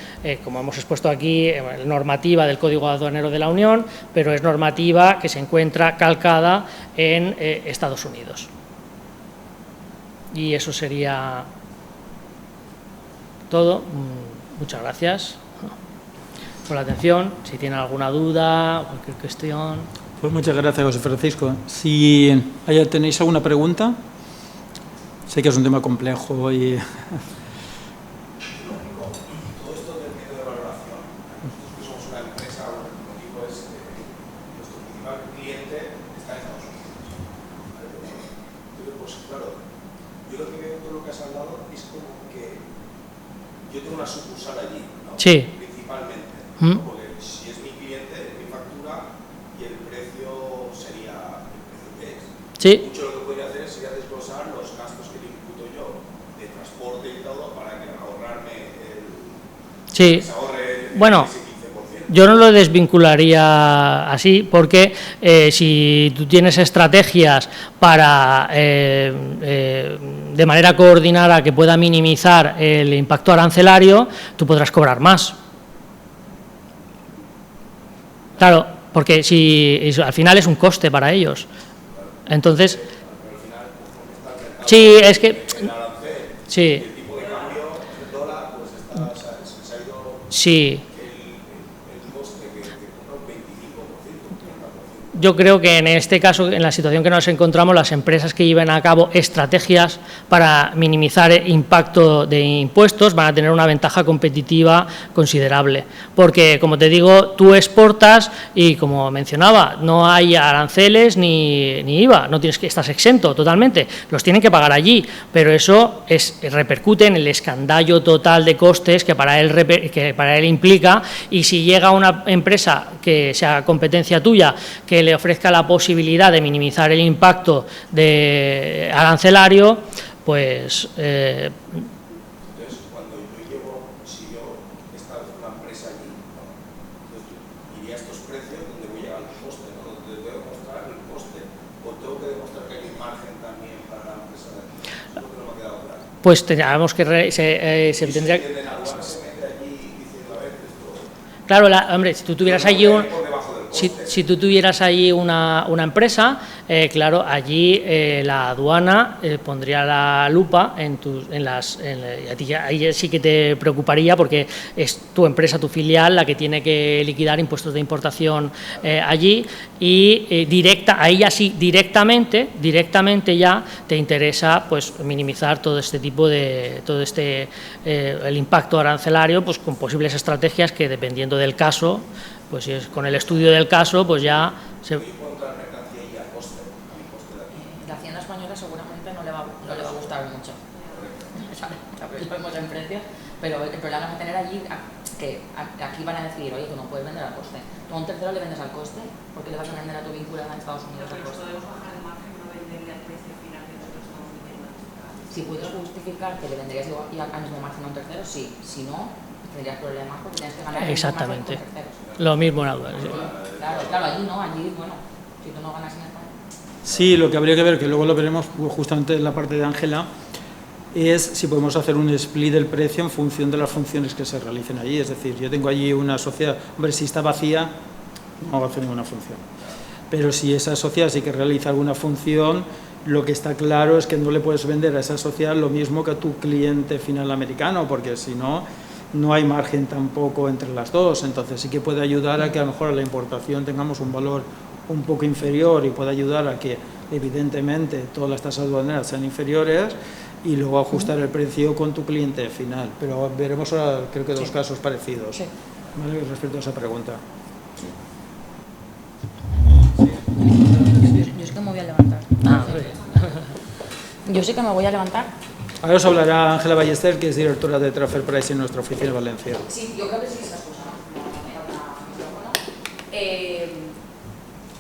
como hemos expuesto aquí, en normativa del Código Aduanero de la Unión, pero es normativa que se encuentra calcada en Estados Unidos. Y eso sería todo. Muchas gracias por la atención. Si tienen alguna duda, cualquier cuestión. Pues muchas gracias, José Francisco. Si tenéis alguna pregunta, sé que es un tema complejo y... Todo esto del método de valoración, nosotros que somos una empresa, el motivo es que nuestro principal cliente está en Estados Unidos. Entonces, pues claro, yo lo que veo en todo lo que has hablado es como que yo tengo una sucursal allí, ¿no? Sí. Principalmente, ¿no? Porque si es mi cliente, mi factura y el precio sería el precio que es. Sí. Mucho lo que podría hacer sería desglosar los gastos que le imputo yo de transporte y todo para que ahorrarme sí. se ahorre bueno, ese 15%. Yo no lo desvincularía así, porque si tú tienes estrategias para de manera coordinada que pueda minimizar el impacto arancelario, tú podrás cobrar más. Claro, porque al final es un coste para ellos. Entonces, sí, es que... Sí. El tipo de cambio del dólar pues se ha ido Sí. el coste que compra un 25%, un 30%. Yo creo que en este caso, en la situación que nos encontramos, las empresas que lleven a cabo estrategias para minimizar el impacto de impuestos van a tener una ventaja competitiva considerable. Porque, como te digo, tú exportas y, como mencionaba, no hay aranceles ni IVA, no tienes que, estás exento totalmente, los tienen que pagar allí, pero eso repercute en el escandallo total de costes que para él implica, y si llega una empresa que sea competencia tuya, que le ofrezca la posibilidad de minimizar el impacto de arancelario, pues... Entonces, cuando si yo establezco una empresa allí, ¿no? Entonces iría a estos precios donde voy a llegar al coste, ¿no? Donde tengo que demostrar el coste, o tengo que demostrar que hay un margen también para la empresa de aquí. Eso es lo que no me ha quedado claro. Pues tendríamos que... se tendría... Claro, hombre, si tú tuvieras allí si tú tuvieras allí una empresa, claro, allí la aduana pondría la lupa ahí sí que te preocuparía, porque es tu empresa, tu filial, la que tiene que liquidar impuestos de importación allí, y ahí ya sí, directamente ya te interesa pues minimizar todo este tipo de, el impacto arancelario, pues con posibles estrategias que, dependiendo del caso, pues si es con el estudio del caso, pues ya se... La Hacienda española seguramente no le va a gustar mucho. Lo vemos en precio, pero el problema es tener allí, que aquí van a decir, oye, tú no puedes vender al coste. Tú a un tercero le vendes al coste, porque le vas a vender a tu vinculada en Estados Unidos al coste. Podemos bajar el margen y no venderle al precio final que nosotros estamos vendiendo. Si puedes justificar que le venderías al mismo margen a un tercero, sí. Si no, tendrías problemas porque tienes que ganar el mismo margen con terceros. Lo mismo en aduanas. Sí. Claro, allí no, bueno, si tú no ganas en España. Sí, lo que habría que ver, que luego lo veremos justamente en la parte de Ángela, es si podemos hacer un split del precio en función de las funciones que se realicen allí. Es decir, yo tengo allí una sociedad, hombre, si está vacía, no va a hacer ninguna función. Pero si esa sociedad sí que realiza alguna función, lo que está claro es que no le puedes vender a esa sociedad lo mismo que a tu cliente final americano, porque si no, no hay margen tampoco entre las dos. Entonces sí que puede ayudar a que a lo mejor a la importación tengamos un valor un poco inferior, y puede ayudar a que evidentemente todas las tasas aduaneras sean inferiores, y luego ajustar el precio con tu cliente final. Pero veremos ahora, creo que dos casos parecidos, ¿vale? Respecto a esa pregunta. Yo sí que me voy a levantar. Yo sí que me voy a levantar. Ahora os hablará Ángela Ballester, que es directora de Transfer Pricing en nuestra oficina en Valencia. Sí, yo creo que sí se excusa, ¿no?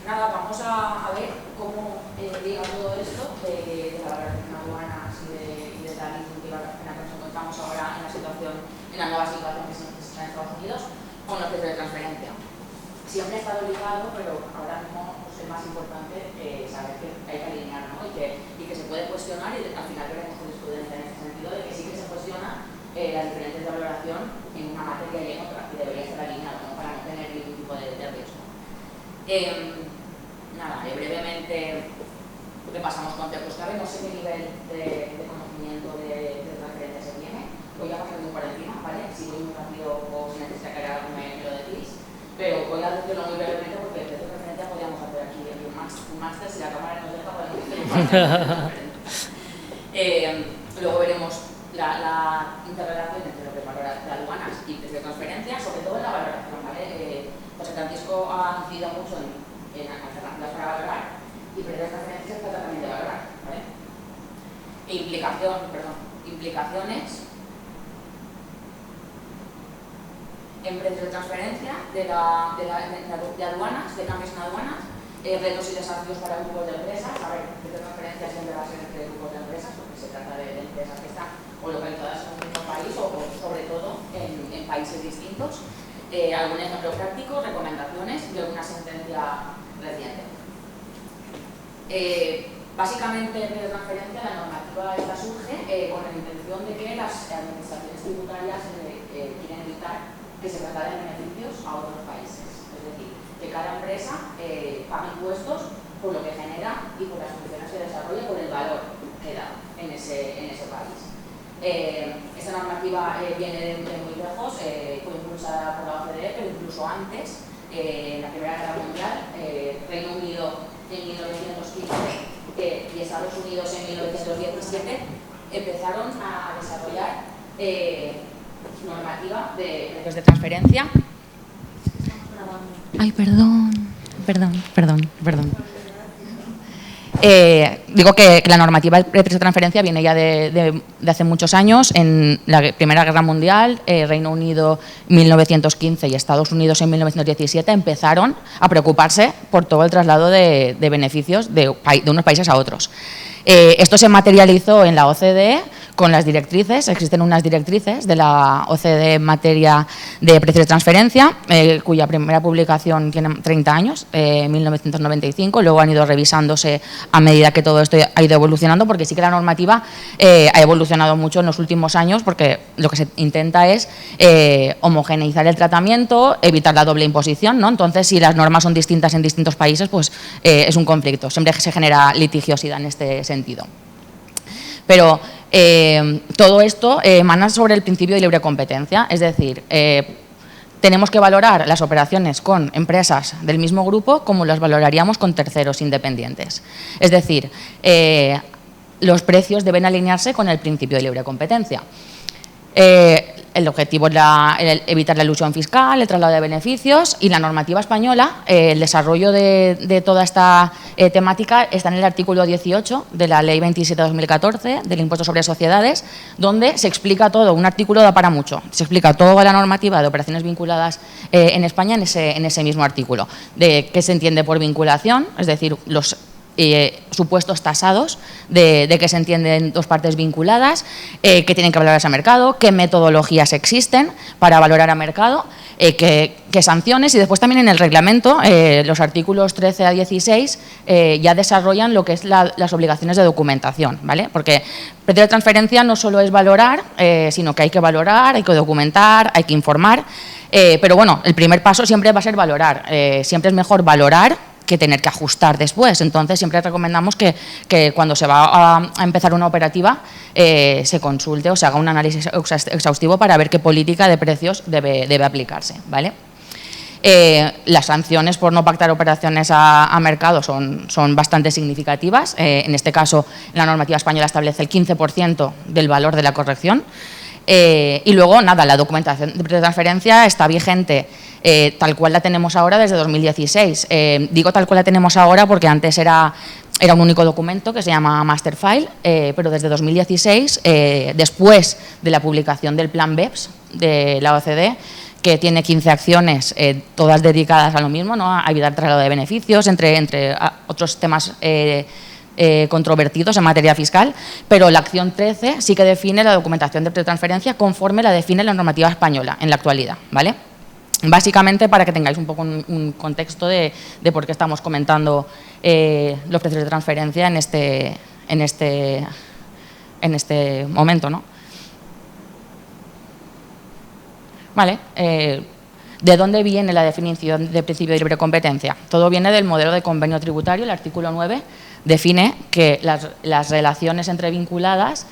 Nada, vamos a ver cómo llega todo esto de la valoración aduanas y de la iniciativa en la que nos encontramos ahora en la nueva situación que se está en Estados Unidos, con los precios de transferencia. Siempre ha estado ligado, pero ahora mismo pues, es más importante saber que hay que alinear, ¿no? y que se puede cuestionar, y al final veremos jurisprudencia en ese sentido de que sí que se cuestiona las diferencias de valoración en una materia y en otra, y debería estar alineado, ¿no? Para no tener ningún tipo de riesgo. Nada, brevemente repasamos conceptos clave. No sé qué nivel de conocimiento de transferencia se tiene. Voy a pasar muy por encima, ¿vale? Si voy muy rápido o si necesita que algo me lo decís. Pero voy a decirlo muy brevemente porque el precio de referencia podríamos hacer aquí un máster. Si la cámara nos deja, podemos hacer un máster. Luego veremos la interrelación entre lo que valora de aduanas y precio de transferencia, sobre todo en la valoración, ¿vale? José Francisco ha incidido mucho en alternativas para valorar, y precio de transferencia se trata también de valorar, ¿vale? Implicaciones en precios de transferencia de aduanas, de cambios en aduanas, retos y desafíos para grupos de empresas. A ver, precio de transferencia siempre va a ser entre grupos de empresas, porque se trata de empresas que están o localizadas en un mismo país o sobre todo en países distintos. Algún ejemplo práctico, recomendaciones y alguna sentencia reciente. Básicamente, en de transferencia, la normativa esta surge con la intención de que las administraciones tributarias quieren evitar que se trasladen beneficios a otros países. Es decir, que cada empresa pague impuestos por lo que genera y por las condiciones que desarrolla, por el valor que da en ese país. Esta normativa viene de muy lejos, fue impulsada por la OCDE, pero incluso antes, en la Primera Guerra Mundial, Reino Unido en 1915 y Estados Unidos en 1917 empezaron a desarrollar normativa de precios de transferencia. Ay, perdón. Digo que la normativa de precios de transferencia viene ya de hace muchos años. En la Primera Guerra Mundial, Reino Unido en 1915 y Estados Unidos en 1917 empezaron a preocuparse por todo el traslado de beneficios de unos países a otros. Esto se materializó en la OCDE con las directrices. Existen unas directrices de la OCDE en materia de precios de transferencia, cuya primera publicación tiene 30 años, 1995. Luego han ido revisándose a medida que todo esto ha ido evolucionando, porque sí que la normativa ha evolucionado mucho en los últimos años, porque lo que se intenta es homogeneizar el tratamiento, evitar la doble imposición, ¿no? Entonces, si las normas son distintas en distintos países, pues es un conflicto. Siempre se genera litigiosidad en este sentido. Pero todo esto emana sobre el principio de libre competencia, es decir, tenemos que valorar las operaciones con empresas del mismo grupo como las valoraríamos con terceros independientes. Es decir, los precios deben alinearse con el principio de libre competencia. El objetivo es evitar la elusión fiscal, el traslado de beneficios, y la normativa española, el desarrollo de toda esta temática está en el artículo 18 de la Ley 27/2014 del Impuesto sobre Sociedades, donde se explica todo. Un artículo da para mucho. Se explica toda la normativa de operaciones vinculadas en España en ese mismo artículo. De qué se entiende por vinculación, es decir, los supuestos tasados de que se entienden dos partes vinculadas, que tienen que valorarse a mercado, qué metodologías existen para valorar a mercado, qué sanciones, y después también en el reglamento los artículos 13 a 16 ya desarrollan lo que es las obligaciones de documentación, ¿vale? Porque precio de transferencia no solo es valorar, sino que hay que valorar, hay que documentar, hay que informar, pero bueno, el primer paso siempre va a ser valorar. Siempre es mejor valorar que tener que ajustar después. Entonces, siempre recomendamos que cuando se va a empezar una operativa se consulte o se haga un análisis exhaustivo para ver qué política de precios debe aplicarse, ¿vale? Las sanciones por no pactar operaciones a mercado son bastante significativas. En este caso, la normativa española establece el 15% del valor de la corrección. Y luego, nada, la documentación de transferencia está vigente tal cual la tenemos ahora desde 2016. Digo tal cual la tenemos ahora porque antes era un único documento que se llama Master File, pero desde 2016, después de la publicación del Plan BEPS de la OCDE, que tiene 15 acciones, todas dedicadas a lo mismo, ¿no? A evitar traslado de beneficios, entre otros temas controvertidos en materia fiscal, pero la acción 13 sí que define la documentación de transferencia conforme la define la normativa española en la actualidad, ¿vale? Básicamente para que tengáis un poco un contexto de por qué estamos comentando los precios de transferencia en este momento, ¿no? Vale. ¿De dónde viene la definición de principio de libre competencia? Todo viene del modelo de convenio tributario. El artículo 9 define que las relaciones entre vinculadas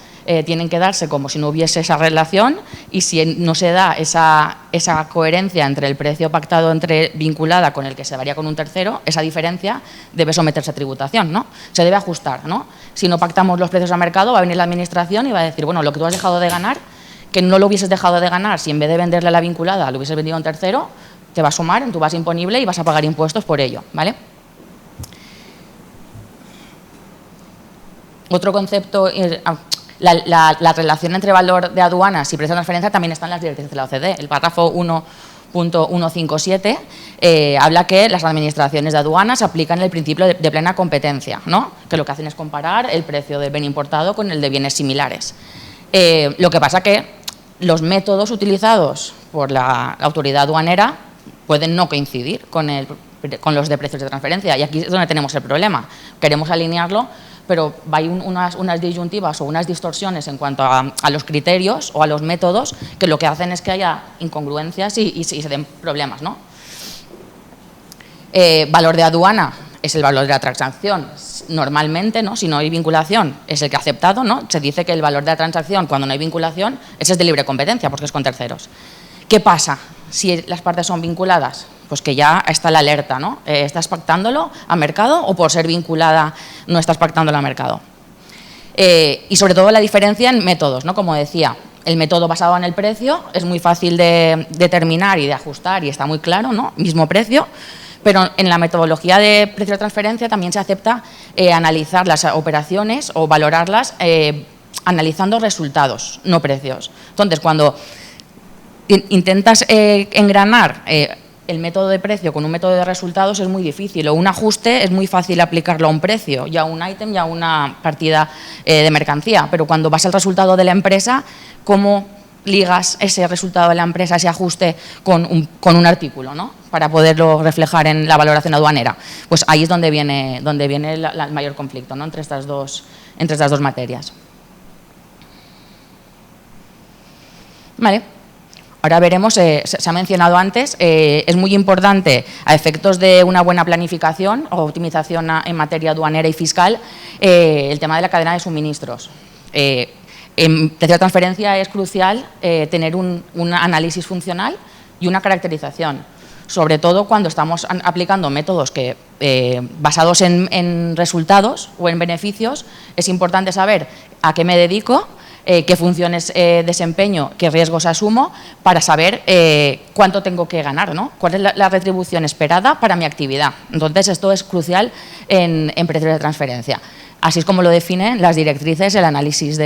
tienen que darse como si no hubiese esa relación, y si no se da esa coherencia entre el precio pactado entre vinculada con el que se varía con un tercero, esa diferencia debe someterse a tributación, ¿no? Se debe ajustar, ¿no? Si no pactamos los precios a mercado, va a venir la administración y va a decir, bueno, lo que tú has dejado de ganar, que no lo hubieses dejado de ganar si en vez de venderle a la vinculada lo hubieses vendido a un tercero, te va a sumar en tu base imponible y vas a pagar impuestos por ello, ¿vale? Otro concepto, la relación entre valor de aduanas y precio de transferencia también está en las directrices de la OCDE. El párrafo 1.157 habla que las administraciones de aduanas aplican el principio de plena competencia, ¿no? Que lo que hacen es comparar el precio del bien importado con el de bienes similares. Lo que pasa que los métodos utilizados por la autoridad aduanera pueden no coincidir con los de precios de transferencia, y aquí es donde tenemos el problema. Queremos alinearlo, pero hay unas disyuntivas o unas distorsiones en cuanto a los criterios o a los métodos, que lo que hacen es que haya incongruencias y se den problemas, ¿no? Valor de aduana es el valor de la transacción. normalmente, ¿no? Si no hay vinculación, es el que ha aceptado, ¿no? Se dice que el valor de la transacción, cuando no hay vinculación, ese es de libre competencia, porque es con terceros. ¿Qué pasa si las partes son vinculadas? Pues que ya está la alerta, ¿no? ¿Estás pactándolo a mercado o por ser vinculada no estás pactándolo a mercado? Y sobre todo la diferencia en métodos, ¿no? Como decía, el método basado en el precio es muy fácil de determinar y de ajustar y está muy claro, ¿no? Mismo precio. Pero en la metodología de precio de transferencia también se acepta analizar las operaciones o valorarlas analizando resultados, no precios. Entonces, cuando intentas engranar el método de precio con un método de resultados es muy difícil, o un ajuste es muy fácil aplicarlo a un precio, ya a un ítem, ya a una partida de mercancía, pero cuando vas al resultado de la empresa, ¿cómo ligas ese resultado de la empresa, ese ajuste con un artículo, ¿no? Para poderlo reflejar en la valoración aduanera? Pues ahí es donde viene el mayor conflicto, ¿no? entre estas dos materias. Vale. Ahora veremos, se ha mencionado antes, es muy importante a efectos de una buena planificación o optimización en materia aduanera y fiscal el tema de la cadena de suministros. En precio de transferencia es crucial tener un análisis funcional y una caracterización, sobre todo cuando estamos aplicando métodos que, basados en resultados o en beneficios. Es importante saber a qué me dedico, qué funciones desempeño, qué riesgos asumo, para saber cuánto tengo que ganar, ¿no? Cuál es la retribución esperada para mi actividad. Entonces, esto es crucial en precios de transferencia. Así es como lo definen las directrices del análisis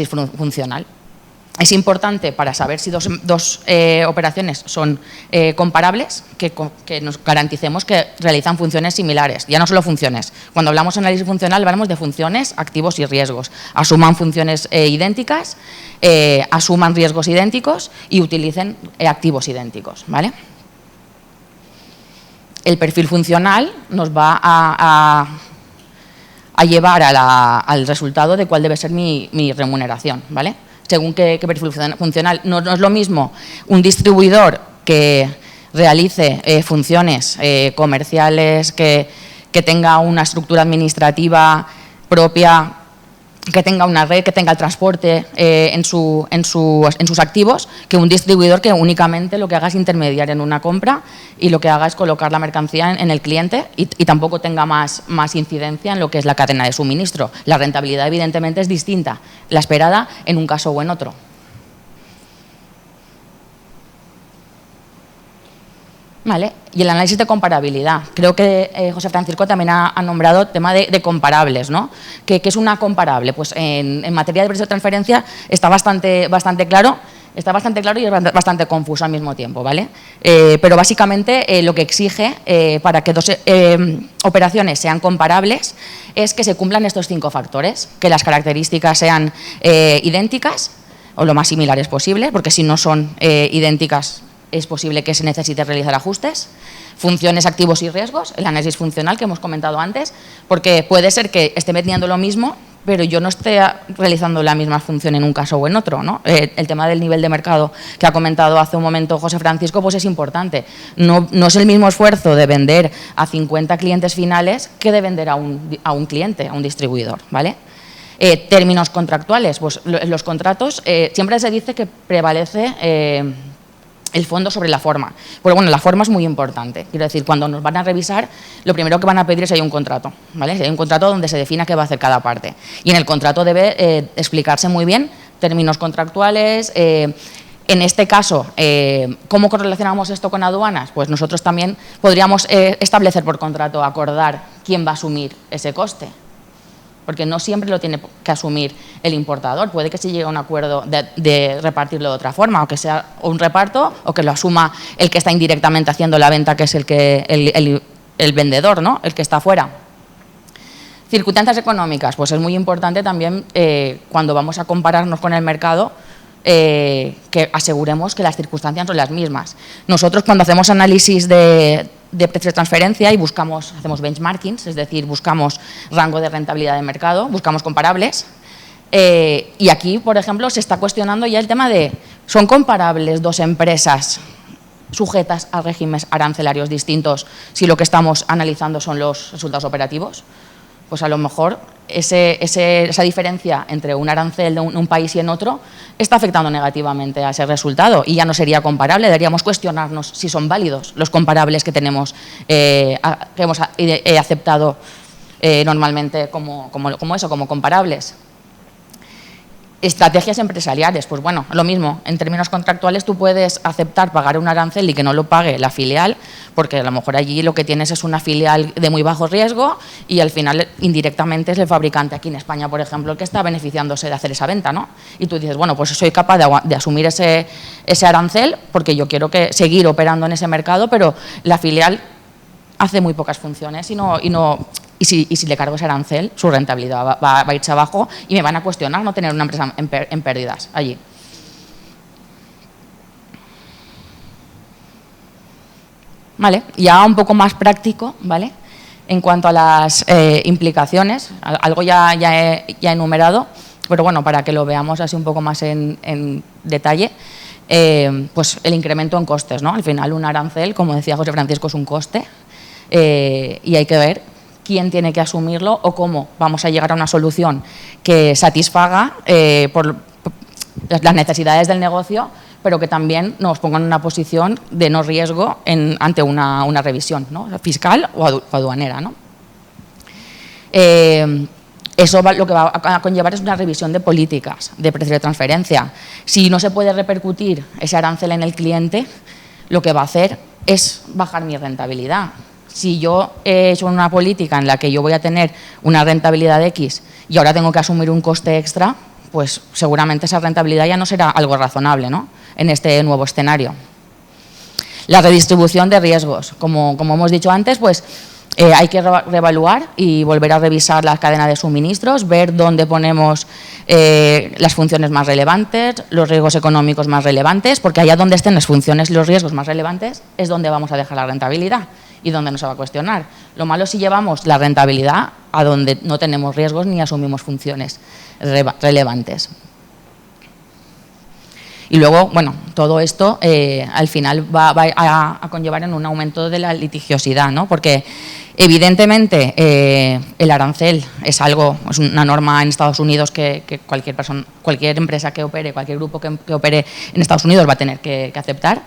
funcional. Es importante para saber si dos operaciones son comparables, que nos garanticemos que realizan funciones similares, ya no solo funciones. Cuando hablamos de análisis funcional hablamos de funciones, activos y riesgos. Asuman funciones idénticas, asuman riesgos idénticos y utilicen activos idénticos, ¿vale? El perfil funcional nos va a llevar al resultado de cuál debe ser mi remuneración, ¿vale? Según qué perfil funcional. No es lo mismo un distribuidor que realice funciones comerciales, que tenga una estructura administrativa propia, que tenga una red, que tenga el transporte en sus activos, que un distribuidor que únicamente lo que haga es intermediar en una compra y lo que haga es colocar la mercancía en el cliente y tampoco tenga más incidencia en lo que es la cadena de suministro. La rentabilidad evidentemente es distinta, la esperada en un caso o en otro. Vale. Y el análisis de comparabilidad. Creo que José Francisco también ha nombrado el tema de comparables, ¿no? ¿Qué es una comparable? Pues en materia de precio de transferencia está bastante claro. Está bastante claro y es bastante confuso al mismo tiempo, ¿vale? Pero básicamente lo que exige para que dos operaciones sean comparables es que se cumplan estos 5 factores, que las características sean idénticas o lo más similares posible, porque si no son idénticas es posible que se necesite realizar ajustes. Funciones, activos y riesgos, el análisis funcional que hemos comentado antes, porque puede ser que esté metiendo lo mismo, pero yo no esté realizando la misma función en un caso o en otro, ¿no? El tema del nivel de mercado que ha comentado hace un momento José Francisco, pues es importante. No es el mismo esfuerzo de vender a 50 clientes finales que de vender a un cliente, a un distribuidor, ¿vale? Términos contractuales, pues los contratos, siempre se dice que prevalece el fondo sobre la forma. Pero bueno, la forma es muy importante. Quiero decir, cuando nos van a revisar, lo primero que van a pedir es si hay un contrato, ¿vale? Si hay un contrato donde se defina qué va a hacer cada parte. Y en el contrato debe explicarse muy bien términos contractuales. En este caso, ¿cómo correlacionamos esto con aduanas? Pues nosotros también podríamos establecer por contrato, acordar quién va a asumir ese coste. Porque no siempre lo tiene que asumir el importador. Puede que se llegue a un acuerdo de repartirlo de otra forma, o que sea un reparto, o que lo asuma el que está indirectamente haciendo la venta, que es el vendedor, ¿no? El que está fuera. Circunstancias económicas, pues es muy importante también cuando vamos a compararnos con el mercado, que aseguremos que las circunstancias son las mismas. Nosotros cuando hacemos análisis de precio de transferencia y hacemos benchmarkings, es decir, buscamos rango de rentabilidad de mercado, buscamos comparables, y aquí, por ejemplo, se está cuestionando ya el tema de, ¿son comparables dos empresas sujetas a regímenes arancelarios distintos si lo que estamos analizando son los resultados operativos? Pues a lo mejor esa diferencia entre un arancel de un país y en otro está afectando negativamente a ese resultado y ya no sería comparable. Deberíamos cuestionarnos si son válidos los comparables que tenemos, que hemos aceptado normalmente como comparables. Estrategias empresariales, pues bueno, lo mismo, en términos contractuales tú puedes aceptar pagar un arancel y que no lo pague la filial, porque a lo mejor allí lo que tienes es una filial de muy bajo riesgo y al final indirectamente es el fabricante aquí en España, por ejemplo, el que está beneficiándose de hacer esa venta, ¿no? Y tú dices, bueno, pues soy capaz de asumir ese arancel porque yo quiero seguir operando en ese mercado, pero la filial hace muy pocas funciones y si le cargo ese arancel, su rentabilidad va a irse abajo y me van a cuestionar no tener una empresa en pérdidas allí. Vale, ya un poco más práctico, ¿vale? En cuanto a las implicaciones, algo ya he enumerado, pero bueno, para que lo veamos así un poco más en detalle, pues el incremento en costes, ¿no? Al final un arancel, como decía José Francisco, es un coste y hay que ver quién tiene que asumirlo o cómo vamos a llegar a una solución que satisfaga por las necesidades del negocio, pero que también nos ponga en una posición de no riesgo ante una revisión, ¿no? Fiscal o aduanera, ¿no? Eso lo que va a conllevar es una revisión de políticas de precio de transferencia. Si no se puede repercutir ese arancel en el cliente, lo que va a hacer es bajar mi rentabilidad. Si yo he hecho una política en la que yo voy a tener una rentabilidad X y ahora tengo que asumir un coste extra, pues seguramente esa rentabilidad ya no será algo razonable, ¿no? En este nuevo escenario. La redistribución de riesgos. Como hemos dicho antes, pues hay que reevaluar y volver a revisar la cadena de suministros, ver dónde ponemos las funciones más relevantes, los riesgos económicos más relevantes, porque allá donde estén las funciones y los riesgos más relevantes es donde vamos a dejar la rentabilidad y donde no se va a cuestionar. Lo malo es si llevamos la rentabilidad a donde no tenemos riesgos ni asumimos funciones relevantes. Y luego, bueno, todo esto al final va a conllevar en un aumento de la litigiosidad, ¿no? Porque evidentemente el arancel es una norma en Estados Unidos que cualquier empresa que opere, cualquier grupo que opere en Estados Unidos va a tener que aceptar.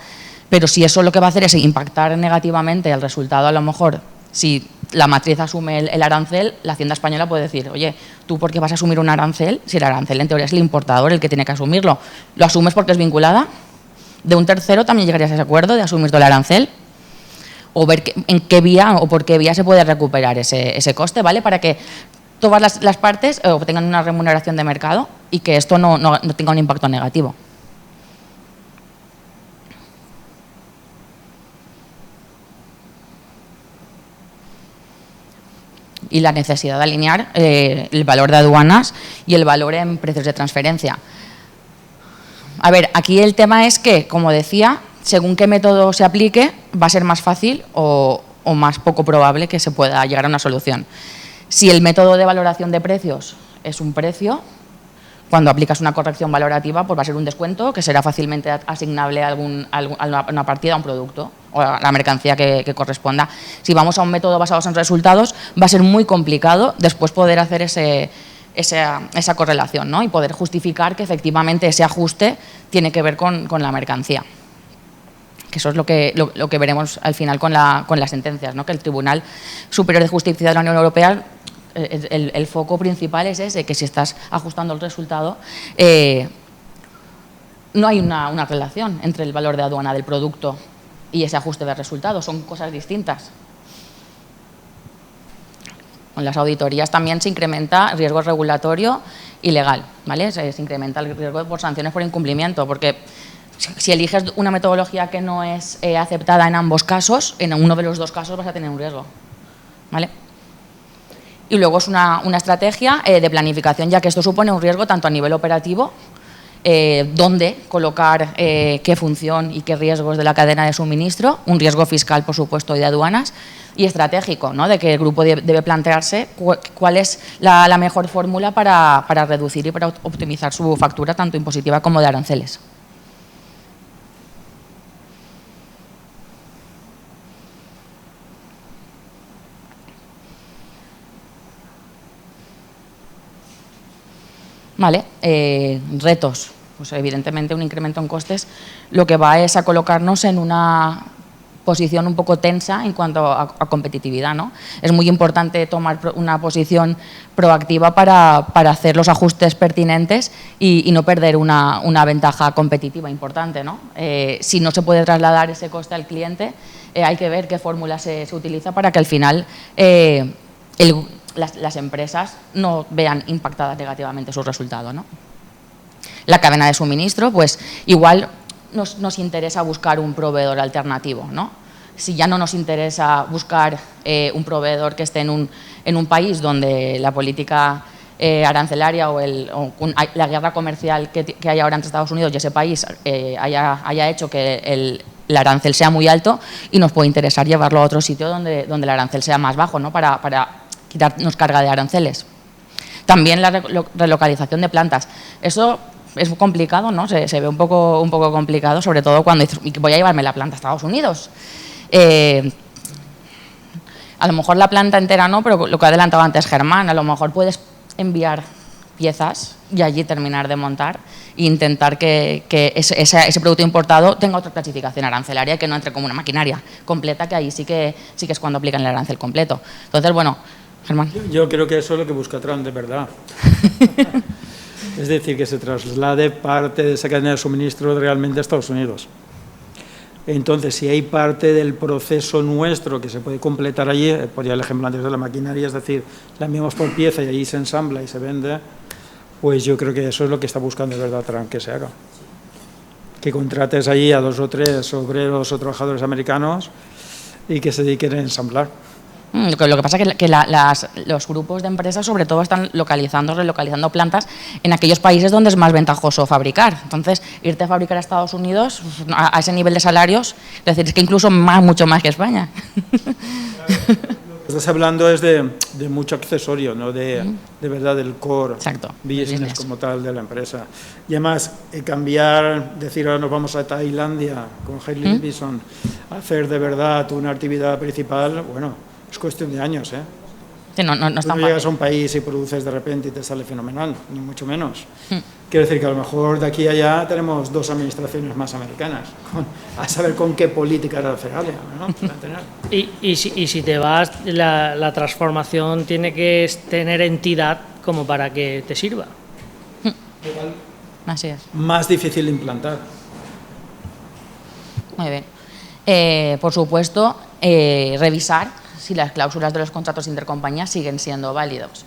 Pero si eso lo que va a hacer es impactar negativamente el resultado, a lo mejor, si la matriz asume el arancel, la Hacienda Española puede decir, oye, ¿tú por qué vas a asumir un arancel? Si el arancel en teoría es el importador el que tiene que asumirlo. ¿Lo asumes porque es vinculada? ¿De un tercero también llegarías a ese acuerdo de asumir todo el arancel? O ver en qué vía o por qué vía se puede recuperar ese coste, ¿vale? Para que todas las partes obtengan una remuneración de mercado y que esto no tenga un impacto negativo. Y la necesidad de alinear el valor de aduanas y el valor en precios de transferencia. A ver, aquí el tema es que, como decía, según qué método se aplique, va a ser más fácil o más poco probable que se pueda llegar a una solución. Si el método de valoración de precios es un precio, cuando aplicas una corrección valorativa, pues va a ser un descuento que será fácilmente asignable a una partida, a un producto o a la mercancía que corresponda. Si vamos a un método basado en resultados, va a ser muy complicado después poder hacer esa correlación, ¿no? Y poder justificar que efectivamente ese ajuste tiene que ver con la mercancía. Que eso es lo que veremos al final con las sentencias, ¿no? Que el Tribunal Superior de Justicia de la Unión Europea, el foco principal es ese, que si estás ajustando el resultado, no hay una relación entre el valor de aduana del producto y ese ajuste de resultados, son cosas distintas. Con las auditorías también se incrementa riesgo regulatorio y legal, ¿vale? Se incrementa el riesgo por sanciones por incumplimiento, porque si eliges una metodología que no es aceptada en ambos casos, en uno de los dos casos vas a tener un riesgo, ¿vale? Y luego es una estrategia de planificación, ya que esto supone un riesgo tanto a nivel operativo, dónde colocar qué función y qué riesgos de la cadena de suministro, un riesgo fiscal, por supuesto, y de aduanas, y estratégico, ¿no? De que el grupo debe plantearse cuál es la mejor fórmula para reducir y para optimizar su factura, tanto impositiva como de aranceles. ¿Vale? Retos. Pues evidentemente un incremento en costes lo que va es a colocarnos en una posición un poco tensa en cuanto a competitividad, ¿no? Es muy importante tomar una posición proactiva para hacer los ajustes pertinentes y no perder una ventaja competitiva importante, ¿no? Si no se puede trasladar ese coste al cliente, hay que ver qué fórmula se utiliza para que al final las empresas no vean impactadas negativamente sus resultados, ¿no? La cadena de suministro, pues igual nos interesa buscar un proveedor alternativo, ¿no? Si ya no nos interesa buscar un proveedor que esté en un país donde la política arancelaria o la guerra comercial que hay ahora entre Estados Unidos y ese país haya hecho que el arancel sea muy alto, y nos puede interesar llevarlo a otro sitio donde el arancel sea más bajo, ¿no? Para quitarnos carga de aranceles. También la relocalización de plantas. Eso es complicado, ¿no? Se ve un poco complicado, sobre todo cuando dices, voy a llevarme la planta a Estados Unidos. A lo mejor la planta entera no, pero lo que ha adelantado antes Germán, a lo mejor puedes enviar piezas y allí terminar de montar e intentar que ese producto importado tenga otra clasificación arancelaria, que no entre como una maquinaria completa, que ahí sí que es cuando aplican el arancel completo. Entonces, bueno, Germán. Yo creo que eso es lo que busca Trump, de verdad. Es decir, que se traslade parte de esa cadena de suministro realmente a Estados Unidos. Entonces, si hay parte del proceso nuestro que se puede completar allí, ponía el ejemplo antes de la maquinaria, es decir, la enviamos por pieza y allí se ensambla y se vende, pues yo creo que eso es lo que está buscando de verdad Trump que se haga. Que contrates allí a 2 o 3 obreros o trabajadores americanos y que se dediquen a ensamblar. Lo que pasa es que los grupos de empresas sobre todo están relocalizando plantas en aquellos países donde es más ventajoso fabricar. Entonces, irte a fabricar a Estados Unidos a ese nivel de salarios, es decir, es que incluso mucho más que España. Estás hablando es de mucho accesorio, no de verdad del core. Exacto, business como tal de la empresa. Y además, cambiar, decir ahora nos vamos a Tailandia con Harley Davidson, hacer de verdad una actividad principal, bueno, es cuestión de años, ¿eh? Sí, no Tú está no mal. llegas a un país y produces de repente y te sale fenomenal, ni mucho menos. Quiero decir que a lo mejor de aquí a allá tenemos 2 administraciones más americanas, a saber con qué política arancelaria, ¿no? Y si te vas, la transformación tiene que tener entidad como para que te sirva. Así es. Más difícil de implantar. Muy bien. Por supuesto, revisar si las cláusulas de los contratos intercompañías siguen siendo válidos.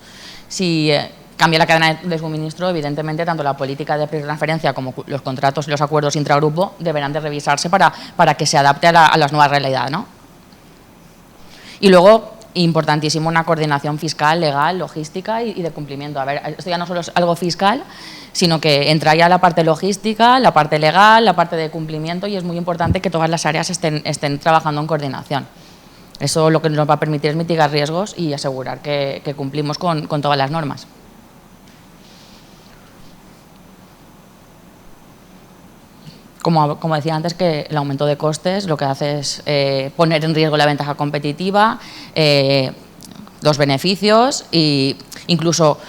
Si cambia la cadena de suministro, evidentemente, tanto la política de transferencia como los contratos y los acuerdos intragrupo deberán de revisarse para que se adapte a las nuevas realidades, ¿no? Y luego, importantísimo, una coordinación fiscal, legal, logística y de cumplimiento. A ver, esto ya no solo es algo fiscal, sino que entra ya la parte logística, la parte legal, la parte de cumplimiento, y es muy importante que todas las áreas estén trabajando en coordinación. Eso lo que nos va a permitir es mitigar riesgos y asegurar que cumplimos con todas las normas. Como decía antes, que el aumento de costes lo que hace es poner en riesgo la ventaja competitiva, los beneficios, e incluso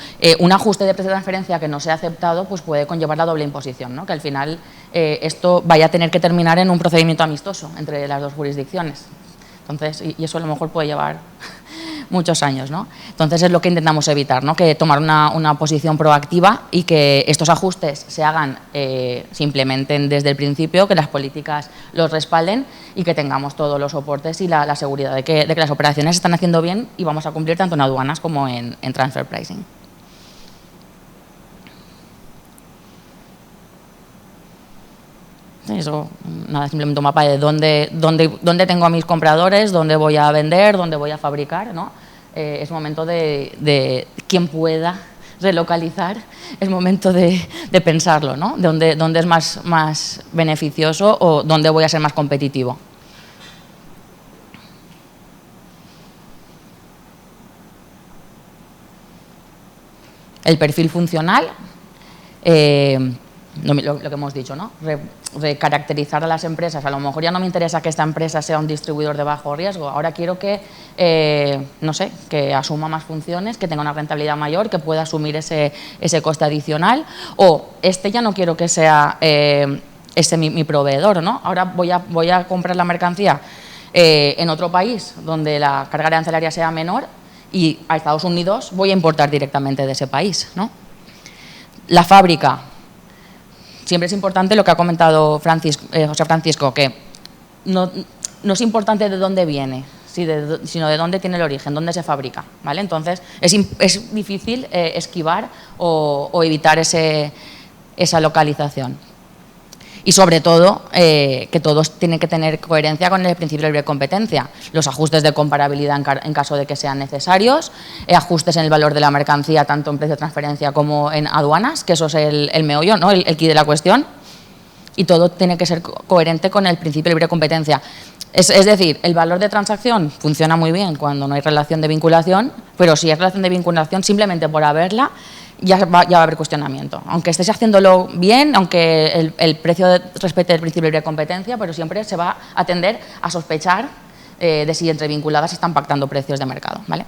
un ajuste de precio de transferencia que no sea aceptado pues puede conllevar la doble imposición, ¿no? Que al final esto vaya a tener que terminar en un procedimiento amistoso entre las 2 jurisdicciones. Entonces, y eso a lo mejor puede llevar muchos años, ¿no? Entonces es lo que intentamos evitar, ¿no? Que tomar una posición proactiva y que estos ajustes se hagan, se implementen desde el principio, que las políticas los respalden y que tengamos todos los soportes y la seguridad de que las operaciones se están haciendo bien y vamos a cumplir tanto en aduanas como en transfer pricing. Eso, nada, simplemente un mapa de dónde tengo a mis compradores, dónde voy a vender, dónde voy a fabricar, ¿no? Es momento de quien pueda relocalizar, es momento de pensarlo, ¿no? Dónde es más beneficioso o dónde voy a ser más competitivo. El perfil funcional. lo que hemos dicho, ¿no? Recaracterizar a las empresas. A lo mejor ya no me interesa que esta empresa sea un distribuidor de bajo riesgo, ahora quiero que, no sé, que asuma más funciones, que tenga una rentabilidad mayor, que pueda asumir ese coste adicional, o ya no quiero que sea mi proveedor, ¿no? Ahora voy a comprar la mercancía en otro país donde la carga arancelaria sea menor y a Estados Unidos voy a importar directamente de ese país, ¿no? La fábrica. Siempre es importante lo que ha comentado José Francisco, que no es importante de dónde viene, sino de dónde tiene el origen, dónde se fabrica, ¿vale? Entonces, es difícil esquivar o evitar esa localización. Y sobre todo, que todos tienen que tener coherencia con el principio de libre competencia. Los ajustes de comparabilidad en caso de que sean necesarios, ajustes en el valor de la mercancía, tanto en precio de transferencia como en aduanas, que eso es el meollo, ¿no? el quid de la cuestión. Y todo tiene que ser coherente con el principio de libre competencia. Es decir, el valor de transacción funciona muy bien cuando no hay relación de vinculación, pero si hay relación de vinculación, simplemente por haberla, ya va a haber cuestionamiento. Aunque estés haciéndolo bien, aunque el precio respete el principio de libre competencia, pero siempre se va a tender a sospechar de si entre vinculadas están pactando precios de mercado, ¿vale?